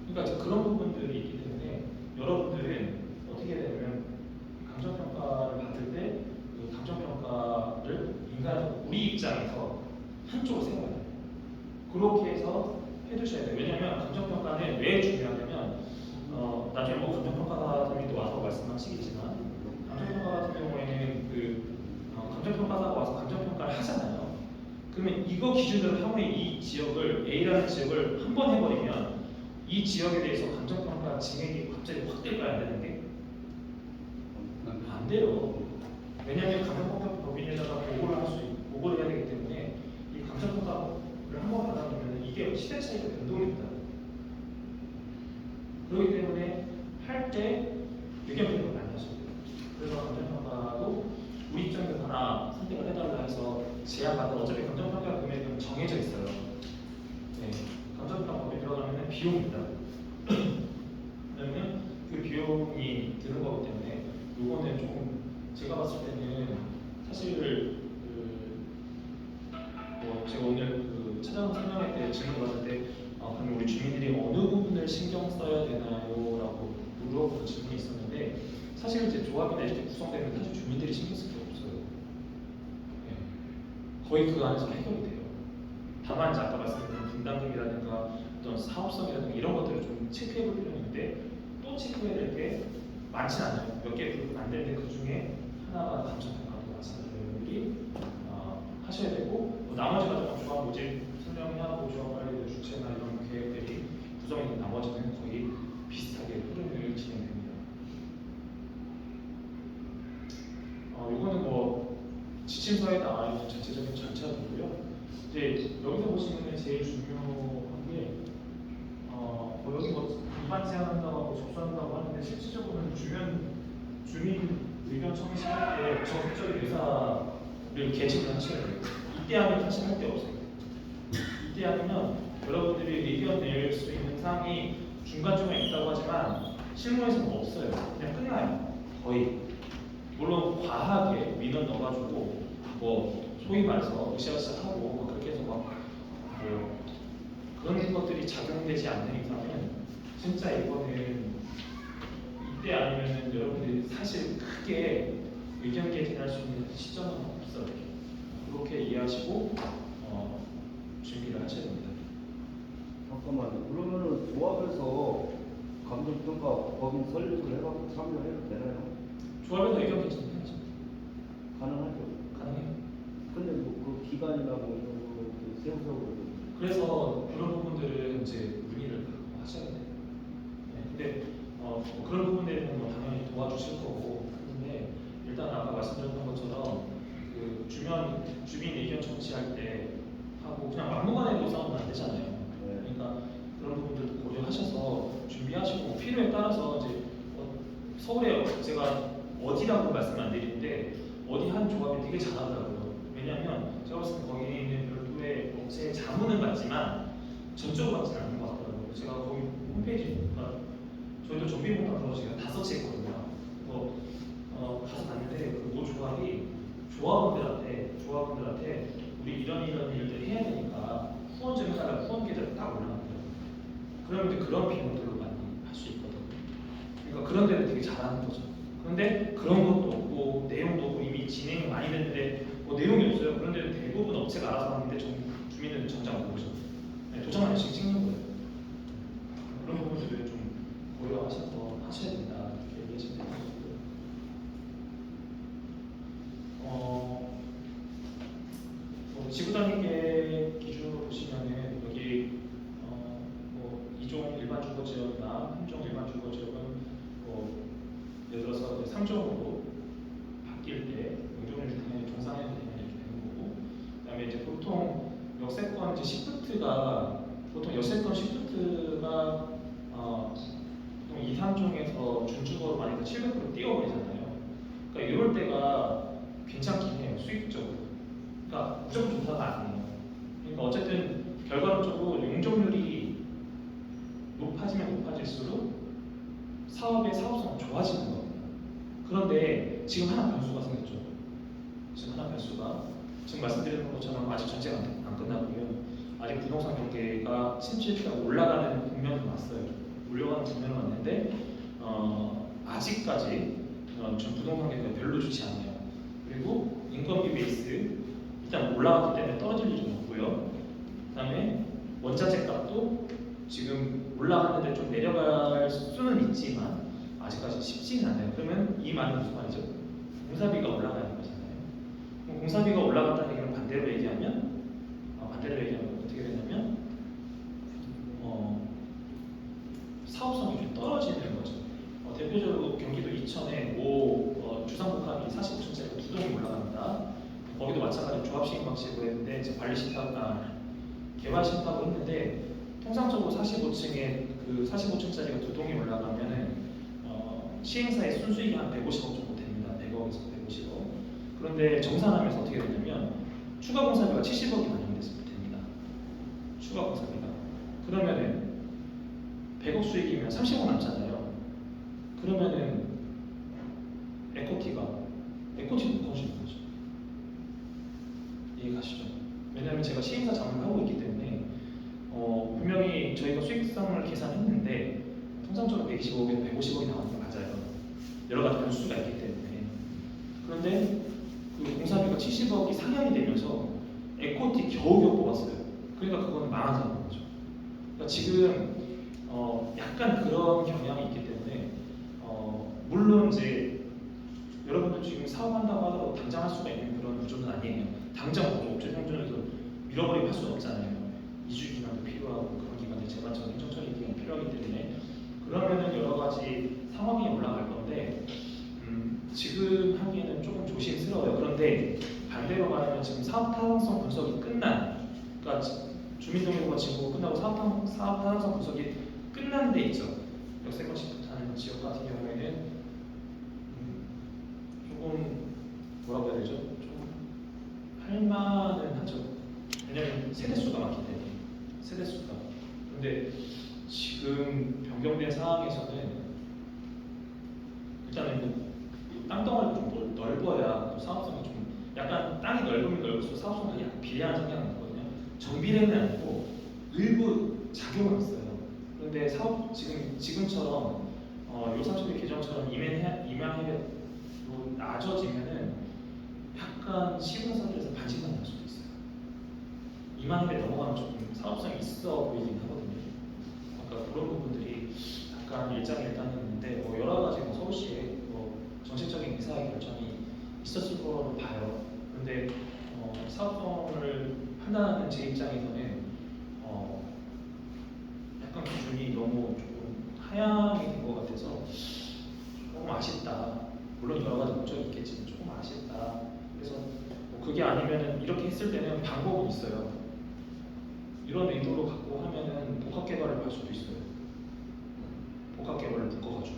그러니까 이제 그런 부분들이 있기 때문에 여러분들은 어떻게 해야 되냐면 감정평가를 받을 때 그 감정평가를 우리 입장에서 한쪽으로 세워야 돼요. 그렇게 해서 해두셔야 돼요. 왜냐하면 감정평가는 왜 중요하냐면 나중에 뭐 감정평가사님도 와서 말씀하시겠지만 감정평가 같은 경우에는 감정평가사가 와서 감정평가를 하잖아요. 그러면 이거 기준으로 한 번에 이 지역을 A라는 지역을 한 번 해버리면 이 지역에 대해서 감정평가 진행이 갑자기 확 될까요? 안 되는 게? 안 돼요. 왜냐하면 감정평가 법인에다가 보고를 해야 되기 때문에 이 감정평가를 한 번 받아보면 이게 시대 차이가 변동입니다. 그렇기 때문에 할 때 의견을 많이 하셔야 돼요. 그래서 감정평가도 우리 입장에서 하나 선택을 해달라 해서 제안받은 어차피 감정평가 금액은 정해져 있어요. 네, 감정평가 법에 들어가면 비용입니다. 그러면 그 비용이 드는 거기 때문에 이거는 조금 제가 봤을 때는 사실 제가 오늘 찾아온 설명회 때 질문 받을 때 그럼 우리 주민들이 어느 부분을 신경 써야 되나요? 라고 물어보는 질문이 있었는데 사실 이제 조합이나 이렇게 구성되면 사실 주민들이 신경 쓸 게 없어요. 거의 그 안에서 해결이 돼요. 다만 이제 아까 말씀드린 분담금이라든가 어떤 사업성이라든가 이런 것들을 좀 체크해 볼 필요는 있는데 또 체크해야 될 게 많지 않아요. 몇 개 안 되는데 그 중에 하나가 감정평가도 마찬가지로 여러분들이 하셔야 되고 나머지 과정은 조합 모집 설명하고 조합 관리의 주체나 이런 계획들이 구성이 된 나머지는 거의 비슷하게 흐름을 진행됩니다. 이거는 뭐 지침서에 나와 있는 전체적인 절차들이고요. 이제 여기서 보시면 제일 중요한 게 여기 뭐 일반 제한한다고 접수한다고 하는데 실질적으로는 주민 의견 청취할 때 적극적인 의사를 개진을 하셔야 돼요. 이때 하면 사실 할 게 없어요. 이때 하면 여러분들이 의견 낼 수 있는 사항이 중간중간 있다고 하지만 실무에서는 없어요. 그냥 끝나요. 거의. 물론 과하게 민원 넣어가지고 뭐 소위 말해서 으쌰으쌰하고 뭐 그렇게 해서 막 뭐 그런 것들이 작용되지 않는 이상은 진짜 이거는 이때 아니면은 여러분들이 사실 크게 의견 개진할 수 있는 시점은 없어요. 그렇게 이해하시고 준비를 하셔야 됩니다. 잠깐만요. 그러면은 조합에서 감정평가 법인 설립을 해갖고 참여해도 되나요? 조합에서 의견 개진해야죠. 가능하죠. 가능해요. 근데 뭐그 기간이나 뭐 이런 거 세부적으로 그래서 그런 부분들은 이제 문의를 하셔야 돼요. 네, 근데 뭐 그런 부분들은 뭐 당연히 도와주실 거고 근데 일단 아까 말씀드렸던 것처럼 그 주민 의견 청취할 때 하고 그냥 막무가내로 싸우면 안 되잖아요. 그러니까 그런 부분들도 고려하셔서 준비하시고 뭐 필요에 따라서 이제 서울에 제가 어디라고 말씀 안 드리는데 어디 한 조합이 되게 잘하더라고요. 왜냐하면 제가 봤을 때 거기 있는 별도의 업체의 자문은 받지만 전적으로 받지는 않는 것 같더라고요. 제가 거기 홈페이지 보니까 저희도 정비공단 들어서 제가 다 서치했거든요. 가서 봤는데 그 모 조합이 조합원들한테 우리 이런 일들 해야 되니까 후원 좀 해달라고 후원 계좌를 딱 올려놨더라고요. 그러면 이제 그런 비용들로 많이 할 수 있거든요. 그러니까 그런 데는 되게 잘하는 거죠. 그런데 그런 것도 없고 내용도 없고 이미 진행이 많이 됐는데 뭐 내용이 없어요. 그런데 대부분 업체가 알아서 하는데 주민들은 정작 모르죠. 네, 도장 한 장씩 찍는 거예요. 그런 부분들을 좀 고려하셔서 하셔야 된다. 이렇게 얘기하시면 될 것 같고요. 지구단위계 기준으로 보시면은 여기 뭐 2종 일반 주거지역이나 3종 일반 주거지역은 뭐 예를 들어서 3종으로 바뀔 때 용적률이 당연히 정상회로 되면 이렇게 되는 거고 그다음에 이제 보통 역세권 이제 시프트가 보통 역세권 시프트가 보통 2, 3종에서 준주거로 많이 700% 뛰어버리잖아요. 그러니까 이럴 때가 괜찮긴 해요. 수익적으로. 그러니까 무조건 좋다가 아니에요. 그러니까 어쨌든 결과론적으로 용적률이 높아지면 높아질수록 사업의 사업성은 좋아지는 겁니다. 그런데 지금 하나 변수가 생겼죠. 지금 말씀드린 것처럼 아직 전제가 안 끝나고요. 아직 부동산 경기가 침체가 올라가는 국면은 왔어요. 올라가는 국면은 왔는데 아직까지 좀 부동산 경기가 별로 좋지 않아요. 그리고 인건비 베이스 일단 올라갔기 때문에 떨어질 일은 없고요. 그다음에 원자재 값도 지금 올라갔는데 좀 내려갈 수는 있지만 아직까지 쉽지는 않아요. 그러면 이 말은 무슨 말이죠? 공사비가 올라가는 거잖아요. 그럼 공사비가 올라갔다는 얘기는 반대로 얘기하면 어떻게 되냐면 사업성이 좀 떨어지는 거죠. 대표적으로 경기도 이천에 주상복합이 45층짜리가 2동이 올라갑니다. 거기도 마찬가지로 조합시행 방식으로 했는데 이제 개발 신탁을 했는데 통상적으로 45층에 그 45층짜리가 2동이 올라가면은 시행사의 순수익이 한 150억 정도 됩니다. 100억에서 150억. 그런데 정산하면서 어떻게 되냐면 추가 공사비가 70억이 반영됩니다. 추가 공사비가. 그러면은 100억 수익이면 30억 남잖아요. 그러면은 에코티도 커지는 거죠. 이해가시죠? 왜냐하면 제가 시행사 자문을 하고 있기 때문에 분명히 저희가 수익성을 계산했는데 통상적으로 120억에서 150억이 나오는 게 맞아요. 여러 가지 변수가 있기 때문에. 그런데 그 공사비가 70억이 상향이 되면서 에코티 겨우겨우 뽑았어요. 그러니까 그거는 망한 거죠. 그러니까 지금 약간 그런 경향이 있기 때문에 물론 이제 여러분들 지금 사업한다고 하더라도 당장 할 수가 있는 그런 구조는 아니에요. 당장 뭐 업체 생존에서 밀어버리고 할 수는 없잖아요. 2주 기간도 필요하고 그런 기간에 제반적인 행정 처리 기간이 필요하기 때문에 그러면은 여러 가지 상황이 올라갈 건데 지금 하기에는 조금 조심스러워요. 그런데 반대로 말하면 지금 사업 타당성 분석이 끝난, 그러니까 주민등록과 진보가 끝나고 사업 타당성 분석이 끝난 데 있죠. 역세권 시프트하는 지역 같은 경우에는 조금 뭐라고 해야 되죠? 좀 할만은 하죠. 왜냐면 세대수가 많기 때문에. 세대수가. 근데 지금 변경된 상황에서는 일단은 그 땅덩어리가 좀 넓어야 또 사업성이 좀 약간 땅이 넓으면 넓을수록 사업성이 약간 비례하는 성향이 있거든요. 정비례는 아니고 일부 작용은 있어요. 그런데 사업 지금처럼 요 30일 개정처럼 임양해가 낮아지면은 약간 시군사들에서 반신반 날 수도 있어요. 이만하게 넘어가면 조금 사업성이 있어 보이긴 하거든요. 그러니까 그런 부분들이 약간 일장일단은 있는데 뭐 여러 가지 뭐 서울시에 뭐 정책적인 의사의 결정이 있었을 거로 봐요. 그런데 사업성을 판단하는 제 입장에서는 약간 기준이 너무 조금 하향이 된 것 같아서 조금 아쉽다. 물론 여러 가지 목적이 있겠지만 조금 아쉽다. 그래서 뭐 그게 아니면은 이렇게 했을 때는 방법은 있어요. 이런 의도로 갖고 하면은 복합 개발을 할 수도 있어요. 복합 개발을 묶어가지고.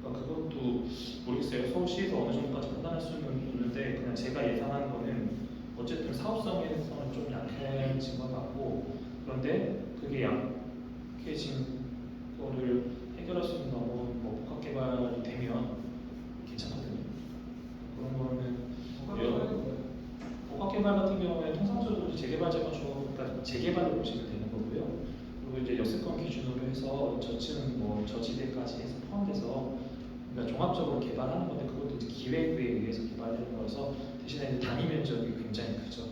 그러니까 그것도 모르겠어요. 서울시에서 어느 정도까지 판단할 수는 있는데 그냥 제가 예상하는 거는 어쨌든 사업성에서는 좀 약해진 것 같고 그런데 그게 약해진 거를 해결할 수 있는 방법은 뭐 복합 개발이 되면 괜찮거든요. 그런 거는 복합 개발 같은 경우에 통상적으로 재개발자가 그러니까 재개발을 보시면 되는 거고요. 그리고 이제 역세권 기준으로 해서 저층 뭐 저지대까지 해서 포함돼서 그러니까 종합적으로 개발하는 건데 그것도 이제 기획부에 의해서 개발되는 거라서 대신에 이제 단위 면적이 굉장히 크죠.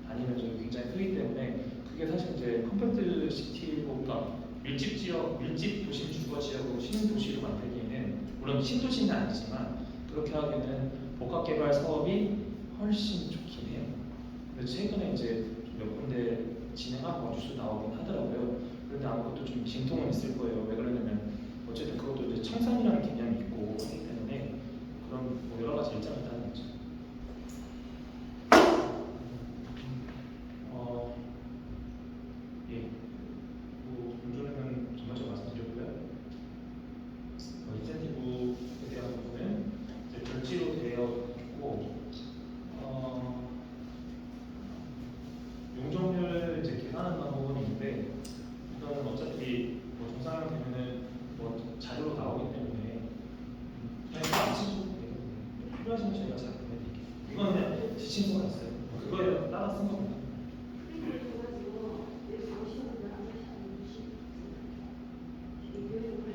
단위 면적이 굉장히 크기 때문에 그게 사실 이제 컴팩트 시티로 그러니까 밀집 지역, 밀집 도심 주거 지역으로 신도시를 만들기에는 물론 신도시는 아니지만 그렇게 하기에는 복합 개발 사업이 훨씬 좋긴 해요. 그래서 최근에 이제 몇 군데 진행하고 뉴스 나오긴 하더라고요. 그런데 아마 그것도 좀 진통은 있을 거예요. 왜 그러냐면 어쨌든 그것도 이제 청산이라는 개념이 있고 하기 때문에 그런 뭐 여러 가지 일정이 있다는 거죠. 예. 공조는 전반적으로 말씀드렸고요. 인센티브에 대한 부분은 이제 별지로 되어 있고 용적률을 이제 계산하는 방법은 있는데 이거는 어차피 뭐 정상화 되면은 뭐 자료로 나오기 때문에 그냥 지침서 필요하시면 저희가 잘 보내드릴게요. 이거는 그냥 지침서가 있어요. 그거에 따라 쓴 겁니다.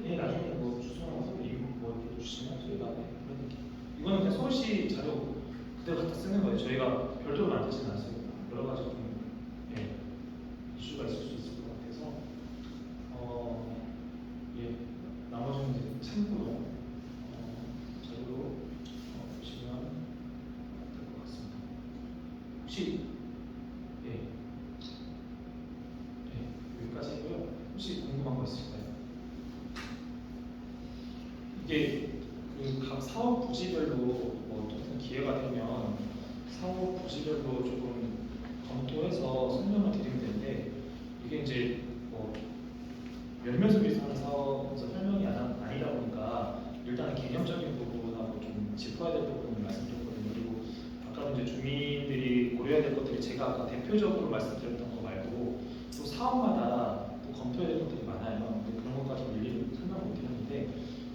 예, 나중에 뭐 주소나 뭐 이렇게 주시면 저희가 보내드릴게요. 이거는 그냥 서울시 자료 그대로 갖다 쓰는 거예요. 저희가 별도로 만들지는 않습니다. 여러 가지 좀 이슈가 있을 수 있을 것 같아서 나머지는 이제 참고로 자료로 보시면 될 것 같습니다. 혹시 여기까지고요. 혹시 궁금한 거 있을까요? 이게 그 각 사업 부지별로 뭐 어떤 기회가 되면 사업 부지별로 조금 검토해서 설명을 드리면 되는데 이게 이제 뭐 몇몇을 위해서 하는 사업에서 설명이 아니다 보니까 일단은 개념적인 부분하고 좀 짚어야 될 부분을 말씀드렸거든요. 그리고 아까 이제 주민들이 고려해야 될 것들이 제가 아까 대표적으로 말씀드렸던 거 말고 또 사업마다 또 검토해야 될 것들이 많아요. 근데 그런 것까지 일일이 설명 못 드렸는데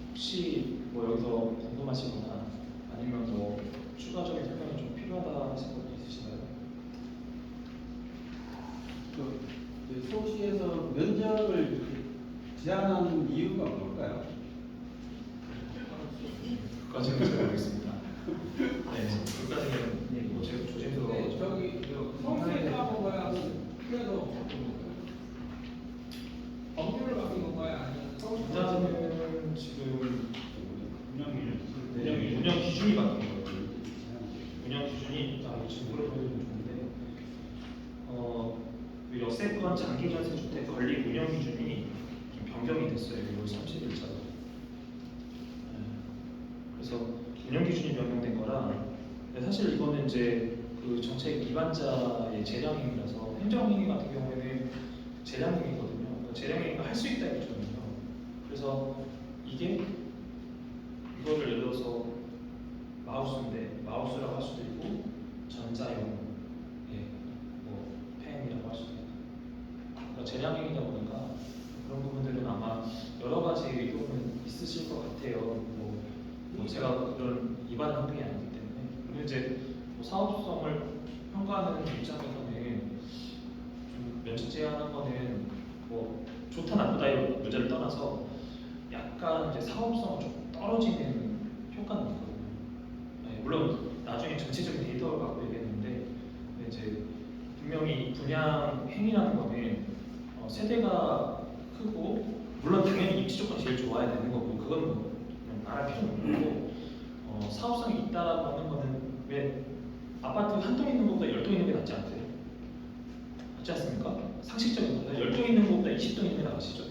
혹시 뭐 여기서 궁금하시거나 아니면 뭐 추가적인 설명이 좀 필요하다 하신 것도 있으신가요? 서울시에서 면적을 제한하는 이유가 뭘까요? 그까지는 잘 모르겠습니다. 네, 그까지는 뭐 제가 조심스러워. 저기 운영 기준이 바뀐 거예요. 운영 기준이 이거 지금 물어보면 좋은데 그 역세권 장기 전세 주택 건립 운영 기준이 좀 변경이 됐어요. 6월 30일자로. 그래서 운영 기준이 변경된 거라 근데 사실 이거는 이제 그 정책 위반자의 재량행위라서 행정행위 같은 경우에는 재량행위거든요. 그러니까 재량행위가 할 수 있다 이거거든요. 그래서 이게 이거를 예를 들어서 마우스인데 마우스라고 할 수도 있고 전자용 뭐 펜이라고 할 수도 있고 그러니까 재량행위다 보니까 그런 부분들은 아마 여러 가지 의도는 있으실 것 같아요. 뭐 제가 그런 위반 행동이 아니기 때문에 그리고 이제 뭐 사업성을 평가하는 입장에서는 좀 면책 제한하는 거는 뭐 좋다 나쁘다의 문제를 떠나서 약간 이제 사업성이 좀 떨어지는 효과는 있거든요. 물론 나중에 전체적인 데이터를 갖고 얘기했는데 이제 분명히 분양 행위라는 거는 세대가 크고 물론 당연히 입지 조건이 제일 좋아야 되는 거고 그건 뭐 그냥 말할 필요는 없고 사업성이 있다라고 하는 거는 왜 아파트 한 동 있는 것보다 10동 있는 게 낫지 않으세요? 맞지 않습니까? 상식적인 거죠. 10동 있는 것보다 20동 있는 게 나으시죠?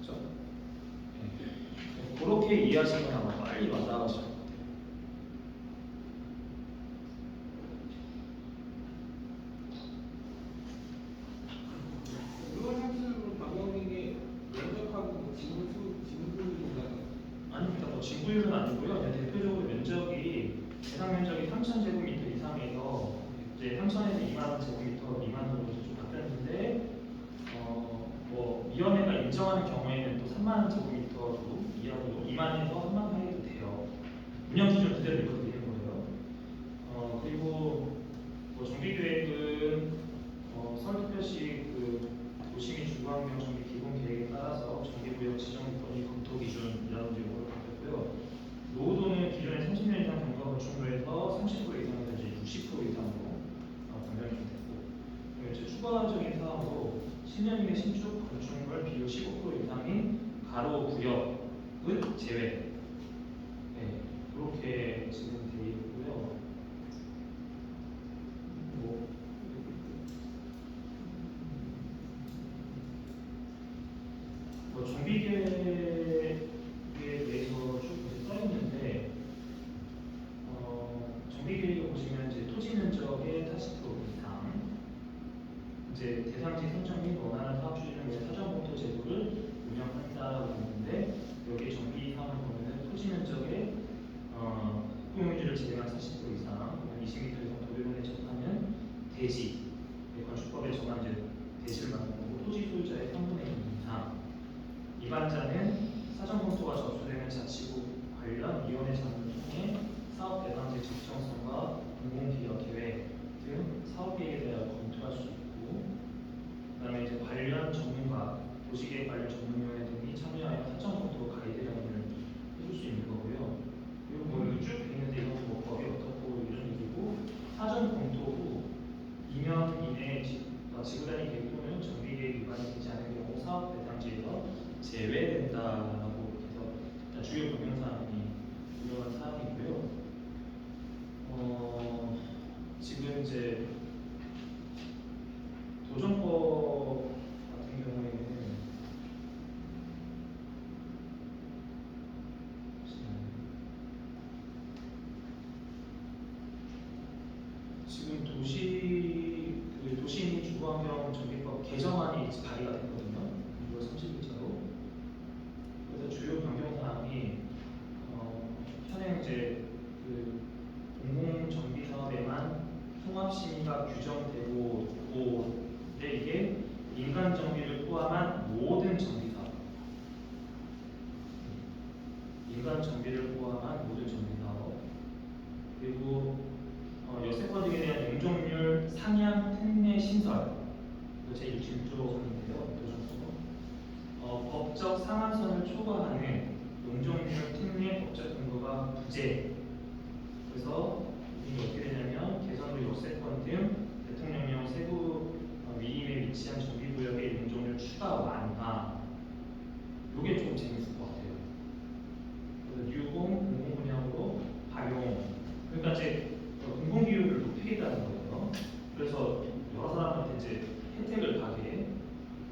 그렇죠? 그렇게 이해하시면 아마 빨리 와닿으실 것 같아요. 이번 상수로 방법인 게 면적하고 지분율인가요? 아닙니다. 뭐 진구율은 아니고요. 그냥 대표적으로 면적이 대상 면적이 3,000제곱미터 이상에서 이제 3,000에서 2만 제곱미터 미만으로 좀 바뀌었는데 뭐 위원회가 인정하는 경우에는 또 3만 제곱미터로 이하로 2만에서 3만 사이도 돼요. 운영 기준 그대로 이렇게 되는 거예요. 그리고 뭐 정비 계획은 서울특별시 그 도시 및 주거환경 정비 기본 계획에 따라서 정비구역 지정 건립 검토 기준이라는 식으로 바뀌었고요. 노후도는 기존에 30년 이상 경과 건축물에서 30% 이상에서 이제 60% 이상으로 변경이 됐고, 그리고 이제 추가적인 사항으로 10년 이내 신축 건축물 비율 15% 이상인 가로 구역은 제외. 그렇게 진행되어 있고요. 뭐 정비 계획에 대해서 쭉 써 있는데 정비 계획을 보시면 이제 토지 면적의 80% 이상, 이제 대상지 선정 및 원하는 사업 추진을 위해 사전 검토 제도를 운영한다라고 있는데 여기 정비 사항을 보면은 토지 면적의 공용유지를 제외한 40% 이상, 20m 이상 도로변에 접하는 대지, 건축법에 정한 이제 대지를 말하는 거고 토지 소유자의 3분의 2 이상. 위반자는 사전 검토가 접수되는 자치구 관련 위원회 자문을 통해 사업 대상지 적정성과 공공기여 계획 등 사업 계획에 대하여 검토할 수 있고, 그다음에 이제 관련 전문가, 도시계획 관련 전문위원회 등이 참여하여 사전 검토 가이드라인을 해줄 수 있는 거고요. 그리고 뭐 여기 쭉 있는데 이건 뭐 법이 어떻고 이런 얘기고, 사전 검토 후 2년 이내에 지구단위 계획 또는 정비계획 위반이 되지 않은 경우 사업 대상지에서 제외된다라고 해서 주요 변경사항이 이런 사항이고요. 지금 이제 도정법 같은 경우에는 지금 도시 및 주거환경 정비법 개정안이 발의가 됐거든요. 6월 30일자로. 그래서 주요 변경사항이 현행 이제 그 공공 정비 사업에만 통합 심의가 규정되고 있고, 근데 이게 민간 정비를 포함한 모든 정비 사업, 민간 정비를 포함한 모든 정비 사업, 그리고 역세권 등에 대한 용적률 상향 특례 신설, 제 6조인데요. 법적 상한선을 초과하는 용적률 특례 법적 근거가 부재. 그래서 이게 어떻게 되냐면 개선으로 역세권 등 대통령령 세부 위임에 위치한 정비구역의 용적률 추가 완화. 이게 좀 재밌을 것 같아요. 그래서 유공 공공분양 이제 공공 비율을 높이겠다는 거예요. 그래서 여러 사람한테 이제 혜택을 가게,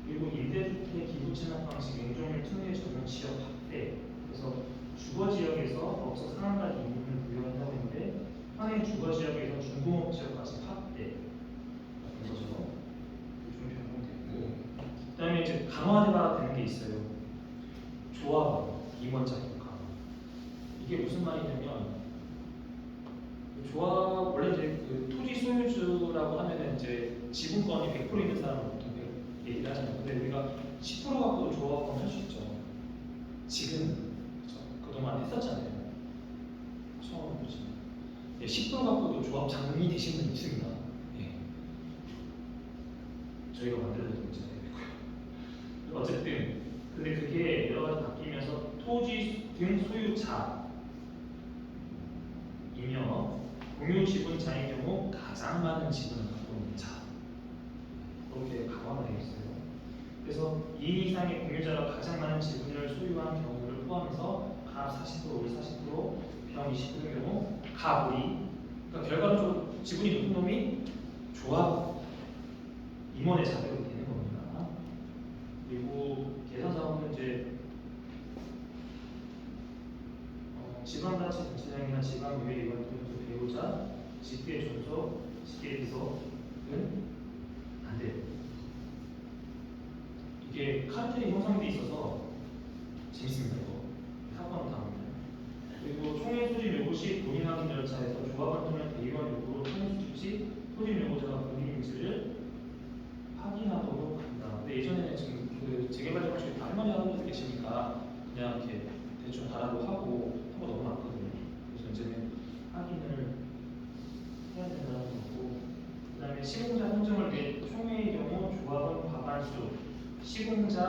그리고 임대주택 기부 체납 방식 용적률 특례 적용 지역 확대. 그래서 주거 지역에서 법적 상한가 임무를 부여한다고 했는데 현행 주거 지역에서 중공업 지역까지 확대. 그래서 좀 변경됐고, 그다음에 이제 강화가 되는 게 있어요. 조합, 임원자 강화. 이게 무슨 말이냐면 조합 원래 이제 그 토지 소유주라고 하면은 이제 지분권이 100% 있는 사람을 보통 얘기를 하잖아요. 근데 우리가 10% 갖고 조합권 할 수 있죠. 지금 그렇죠? 그동안 했었잖아요. 처음 보시면 10% 갖고도 조합장이 되신 분이 있습니다. 예. 저희가 만들어드린 문제고요. 어쨌든 근데 그게 여러 가지 바뀌면서 토지 등 소유자 이며 공유 지분자의 경우 가장 많은 지분을 갖고 있는 자, 그렇게 강화가 되어 있어요. 그래서 2인 이상의 공유자가 가장 많은 지분을 소유한 경우를 포함해서 갑 40%, 올 40%, 병 20%의 경우 갑이, 그러니까 결과적으로 지분이 높은 놈이 조합 임원의 자격이 되는 겁니다. 그리고 계산사업은 이제 지방자치 단체장이나 지방의회 의원 또는 배우자, 직계 존속, 직계 비서는 안 돼요. 이게 카르텔이 형성돼 있어서 재밌습니다. 이거 사건을 다루면. 그리고 총회 소집 요구 시 본인 확인 절차에서 조합원 또는 대의원 요구로 총회 소집 시 소집 요구자가 본인인지를 확인하도록 한다. 근데 예전에는 지금 그 재개발 정책에 다른 말이 하는 분들 계시니까 그냥 이렇게 대충 달아도 하고 넘어갔거든요. 그래서 이제는 확인을 해야 된다는 거고, 그다음에 시공자 선정을 위해 총회의 경우 조합원 과반수, 시공자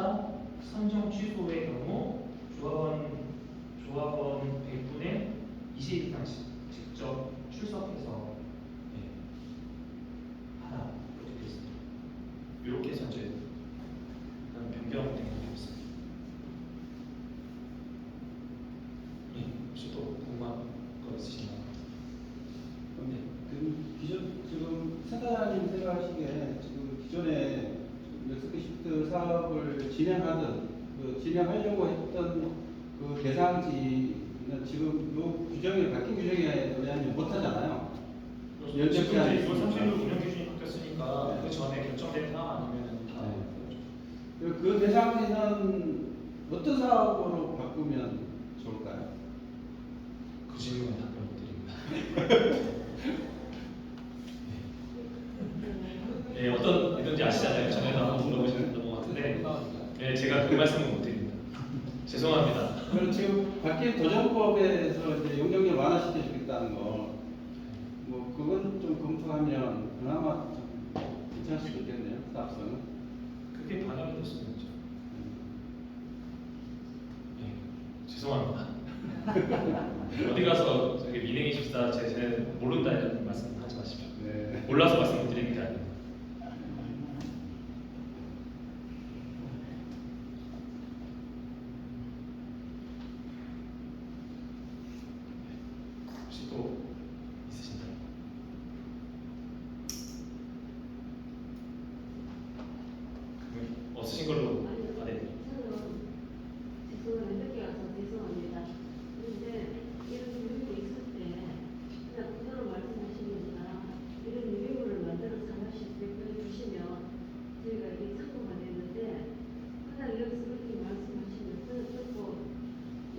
선정 취소의 경우 조합원 100분의 20 이상씩 직접 출석해서 하라 이렇게 되어 있습니다. 이렇게 해서 이제 변경된 게 있습니다. 혹시 또 궁금한 거 있으신가요? 네. 지금 센터장님 생각하시기에 지금 기존에 엑스크시트 사업을 진행하려고 했던 그 대상지는 지금 요 규정에 바뀐 규정에 의하면 못하잖아요. 지금 이제 6월 30일 운영 기준이 바뀌었으니까 네. 그 전에 결정된 사항 아니면 다 그 대상지는 어떤 사업으로 바꾸면 좋을까요? 그 질문에 답변 못 드립니다. 네, 어떤 이든지 아시잖아요. 전에도 한번 물어보셨던 것 같은데, 네, 제가 그 말씀은 못 드립니다. 죄송합니다. 그리고 지금 바뀐 도정법에서 이제 용적률 완화시켜주겠다는 거, 뭐 그건 좀 검토하면 그나마 좀 괜찮을 수도 있겠네요. 사업성은. 그게 반영이 됐으면 좋죠. 네, 죄송합니다. 어디 가서 저기 민행24 제 모른다 이런 말씀 하지 마십시오. 네. 몰라서 말씀을 드리는 게 아니에요. 혹시 또 있으신가요? 없으신 걸로. 아, 네. 저는 늦게 와서 죄송합니다. 그런데 이런 유형이 있을 때 그냥 그대로 말씀하시니까 이런 유형을 만들어서 하나씩 대표해 주시면 저희가 이게 참고가 되는데 그냥 여기서 그렇게 말씀하시면 듣고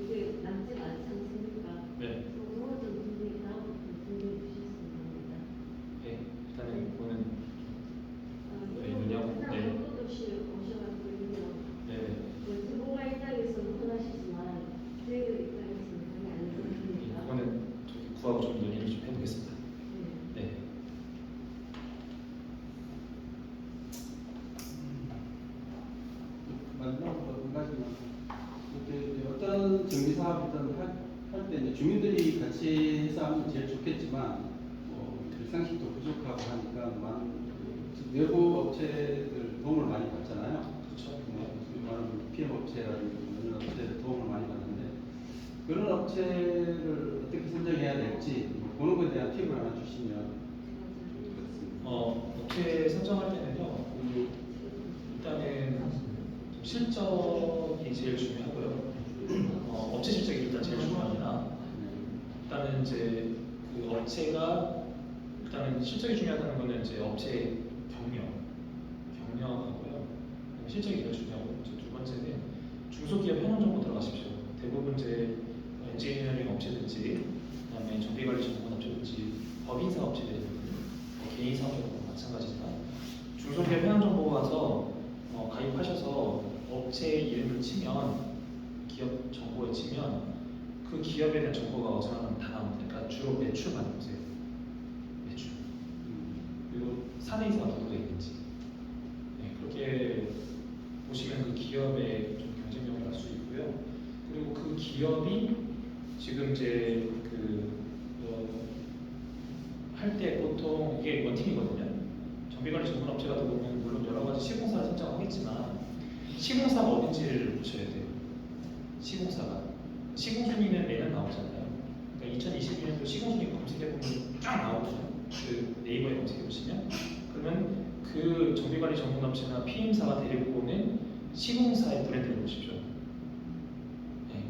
이게 남지가 않지 않습니까? 네. 그거 좀 준비 다음부터 준비해 주셨으면 합니다. 네. 일단은 이거는 네, 이거 문양, 그냥 네. 볼 것도 없이 오셔가지고 이거 네. 전문가 입장에서는 편하시지만 저희들 입장에서는 그게 안 되니까. 이거는 저기 구하고 좀 논의를 좀 해보겠습니다. 네. 네. 마지막으로 한 가지만 이렇게 이제 어떤 정비 사업이든 할 때 이제 주민들이 같이 해서 하면 제일 좋겠지만 일상식도 부족하고 하니까 많은 그 외부 업체들 도움을 많이 받잖아요. 그렇죠. 소위 말하는 PM 업체라든지 이런 업체들 도움을 많이 받는데 그런 업체를 어떻게 선정해야 될지 그런 것에 대한 업체 선정할 때는요, 일단은 좀 실적이 제일 중요하고요. 업체 실적이 일단 제일 중요합니다. 일단은 이제 그 업체가 일단은 실적이 중요하다는 거는 이제 업체 경영하고요. 실적이 제일 중요하고 이제 두 번째는 중소기업 현황 정보 들어가십시오. 대부분 이제 엔지니어링 업체든지 그다음에 정비관리 전문 업체든지 법인사 업체들이거든요. 개인 사업자도 마찬가지지만 중소기업 현황 정보 가서 가입하셔서 업체 이름을 치면 기업 정보에 치면 그 기업에 대한 정보가 어지간하면 다 나옵니다. 그러니까 주로 매출만 보세요. 매출. 그리고 사내이사가 누구가 있는지. 네, 그렇게 보시면 그 기업의 좀 경쟁력을 알 수 있고요. 그리고 그 기업이 지금 이제 할 때 보통 이게 원팀이거든요. 정비관리 전문 업체 같은 경우는 물론 여러 가지 시공사를 선정하겠지만 시공사가 어딘지를 보셔야 돼요. 시공사가 시공순위는 매년 나오잖아요. 그러니까 2022년도 시공순위 검색해보면 쫙 나오거든요. 그 네이버에 검색해보시면 그러면 그 정비관리 전문업체나 PM사가 데리고 오는 시공사의 브랜드를 보십시오. 네.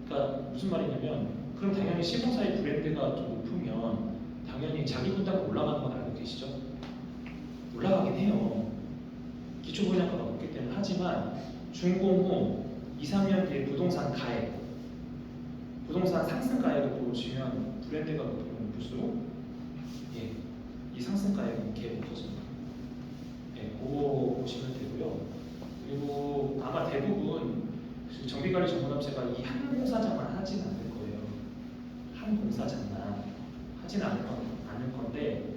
그러니까 무슨 말이냐면 그럼 당연히 시공사의 브랜드가 좀 높으면 당연히 자기 분담이 올라가는 건 알고 계시죠? 올라가긴 해요. 기초분양가가 높기 때문에. 하지만 준공후 2, 3년 뒤에 부동산 가액, 부동산 상승 가액을 보시면 브랜드가 높으면 볼수록 이 상승 가액은 계속 커집니다. 그거 보시면 되고요. 그리고 아마 대부분 정비관리 전문업체가 이 한 공사장만 하진 않을 거예요. 한 공사장만 하진 않을 건데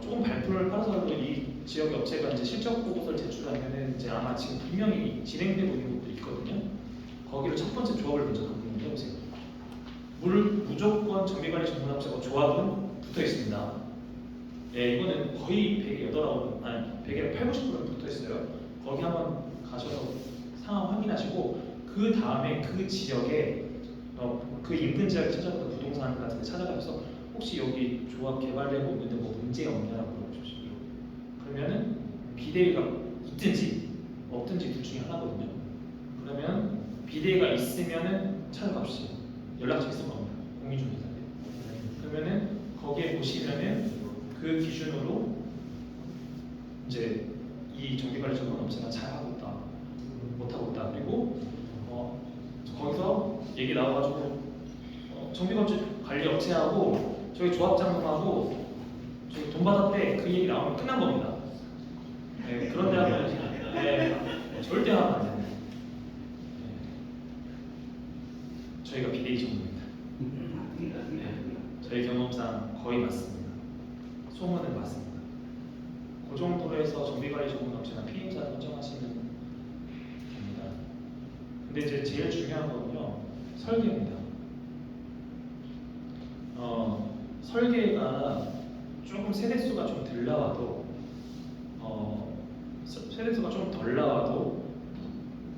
조금 발표를 팔아서 이 지역 업체가 이제 실적 보고서를 제출하면은 이제 아마 지금 분명히 진행되고 있는 것들이 있거든요. 거기를 첫 번째 조합을 먼저 방문을 해보세요. 무조건 정비관리 전문업체가 조합은 붙어 있습니다. 이거는 거의 100에 8, 아니 100에 8, 90%는 붙어 있어요. 거기 한번 가셔서 상황 확인하시고 그 다음에 그 지역에 그 인근 지역에 찾아가서 부동산 같은 데 찾아가서 혹시 여기 조합 개발되고 있는데 뭐 문제 없냐라고 물어보십시오. 그러면은 비대위가 있든지 없든지 둘 중에 하나거든요. 그러면 비대위가 있으면은 찾아갑시다. 연락처 있을 겁니다. 공유 중 있는데. 그러면은 거기에 보시면은 그 기준으로 이제 이 정비관리 전문 업체가 잘하고 있다, 못하고 있다. 그리고 거기서 얘기 나와가지고 정비관리 업체하고 저희 조합장님하고 저희 돈 받았대 그 얘기 나오면 끝난 겁니다. 그런데 하면 절대 하면 안 됩니다. 저희가 비대위 전문입니다. 저희 경험상 거의 맞습니다. 소문은 맞습니다. 그 정도로 해서 정비관리 전문 업체나 PM사 선정하시면 됩니다. 근데 이제 제일 중요한 거는요, 설계입니다. 설계가 조금 세대수가 좀 덜 나와도 세대수가 좀 덜 나와도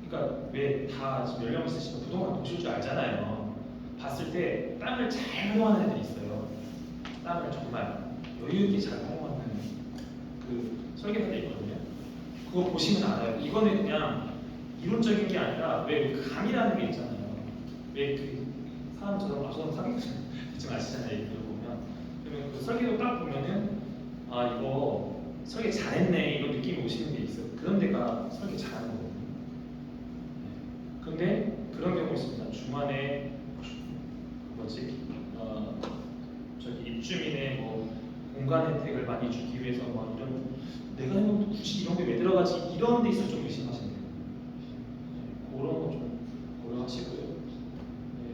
그러니까 왜 다 지금 연령 있으시면 부동산 보실 줄 알잖아요. 봤을 때 땅을 잘 활용하는 애들이 있어요. 땅을 정말 여유 있게 잘 활용하는 그 설계사들이 있거든요. 그거 보시면 알아요. 이거는 그냥 이론적인 게 아니라 왜 감이라는 게 있잖아요. 왜 그 사람처럼 앞서서 사기꾼 대충 아시잖아요. 이걸 보면 그러면 그 설계도 딱 보면은 아 이거 설계 잘했네 이런 느낌이 오시는 게 있어요. 그런 데가 설계 잘하는 거거든요. 근데 그런 경우 있습니다. 중간에 저기 입주민의 뭐 공간 혜택을 많이 주기 위해서 뭐 이런 내가 해놓은 굳이 이런 게 왜 들어가지 이런 데 있어 좀 의심하시면 돼요. 그런 거 좀 고려하시고요.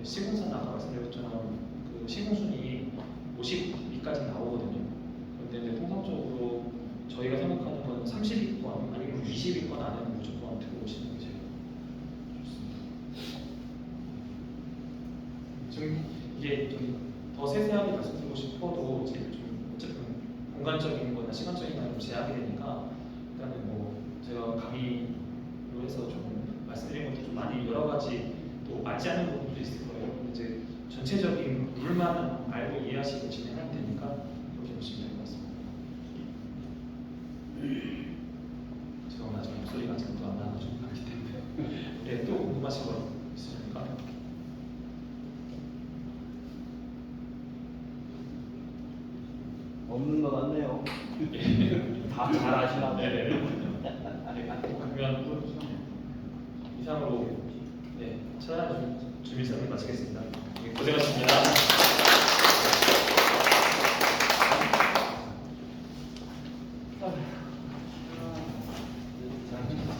시공사는 아까 말씀드렸처럼 그 시공순위 50위까지 나오거든요. 그런데 통상적으로 저희가 생각하는 건 30위권 아니면 20위권 안에는 무조건 들어오시는 게 제일 좋습니다. 지금 이게 좀 더 세세하게 말씀드리고 싶어도 이제 좀 어쨌든 공간적인 거나 시간적인 거나 좀 제약이 되니까 일단은 뭐 제가 강의로 해서 좀 말씀드린 것도 좀 많이 여러 가지 또 맞지 않는 부분도 있을 거예요. 이제 전체적인 룰만 알고 이해하시고 진행하면 되니까 그렇게 보시면 될 것 같습니다. 궁금하신 거 있으십니까? 없는 것 같네요. 다 잘 아시나 봐요. 네네. 그러면 이상으로 네, 천안 주민센터 마치겠습니다. 고생하셨습니다.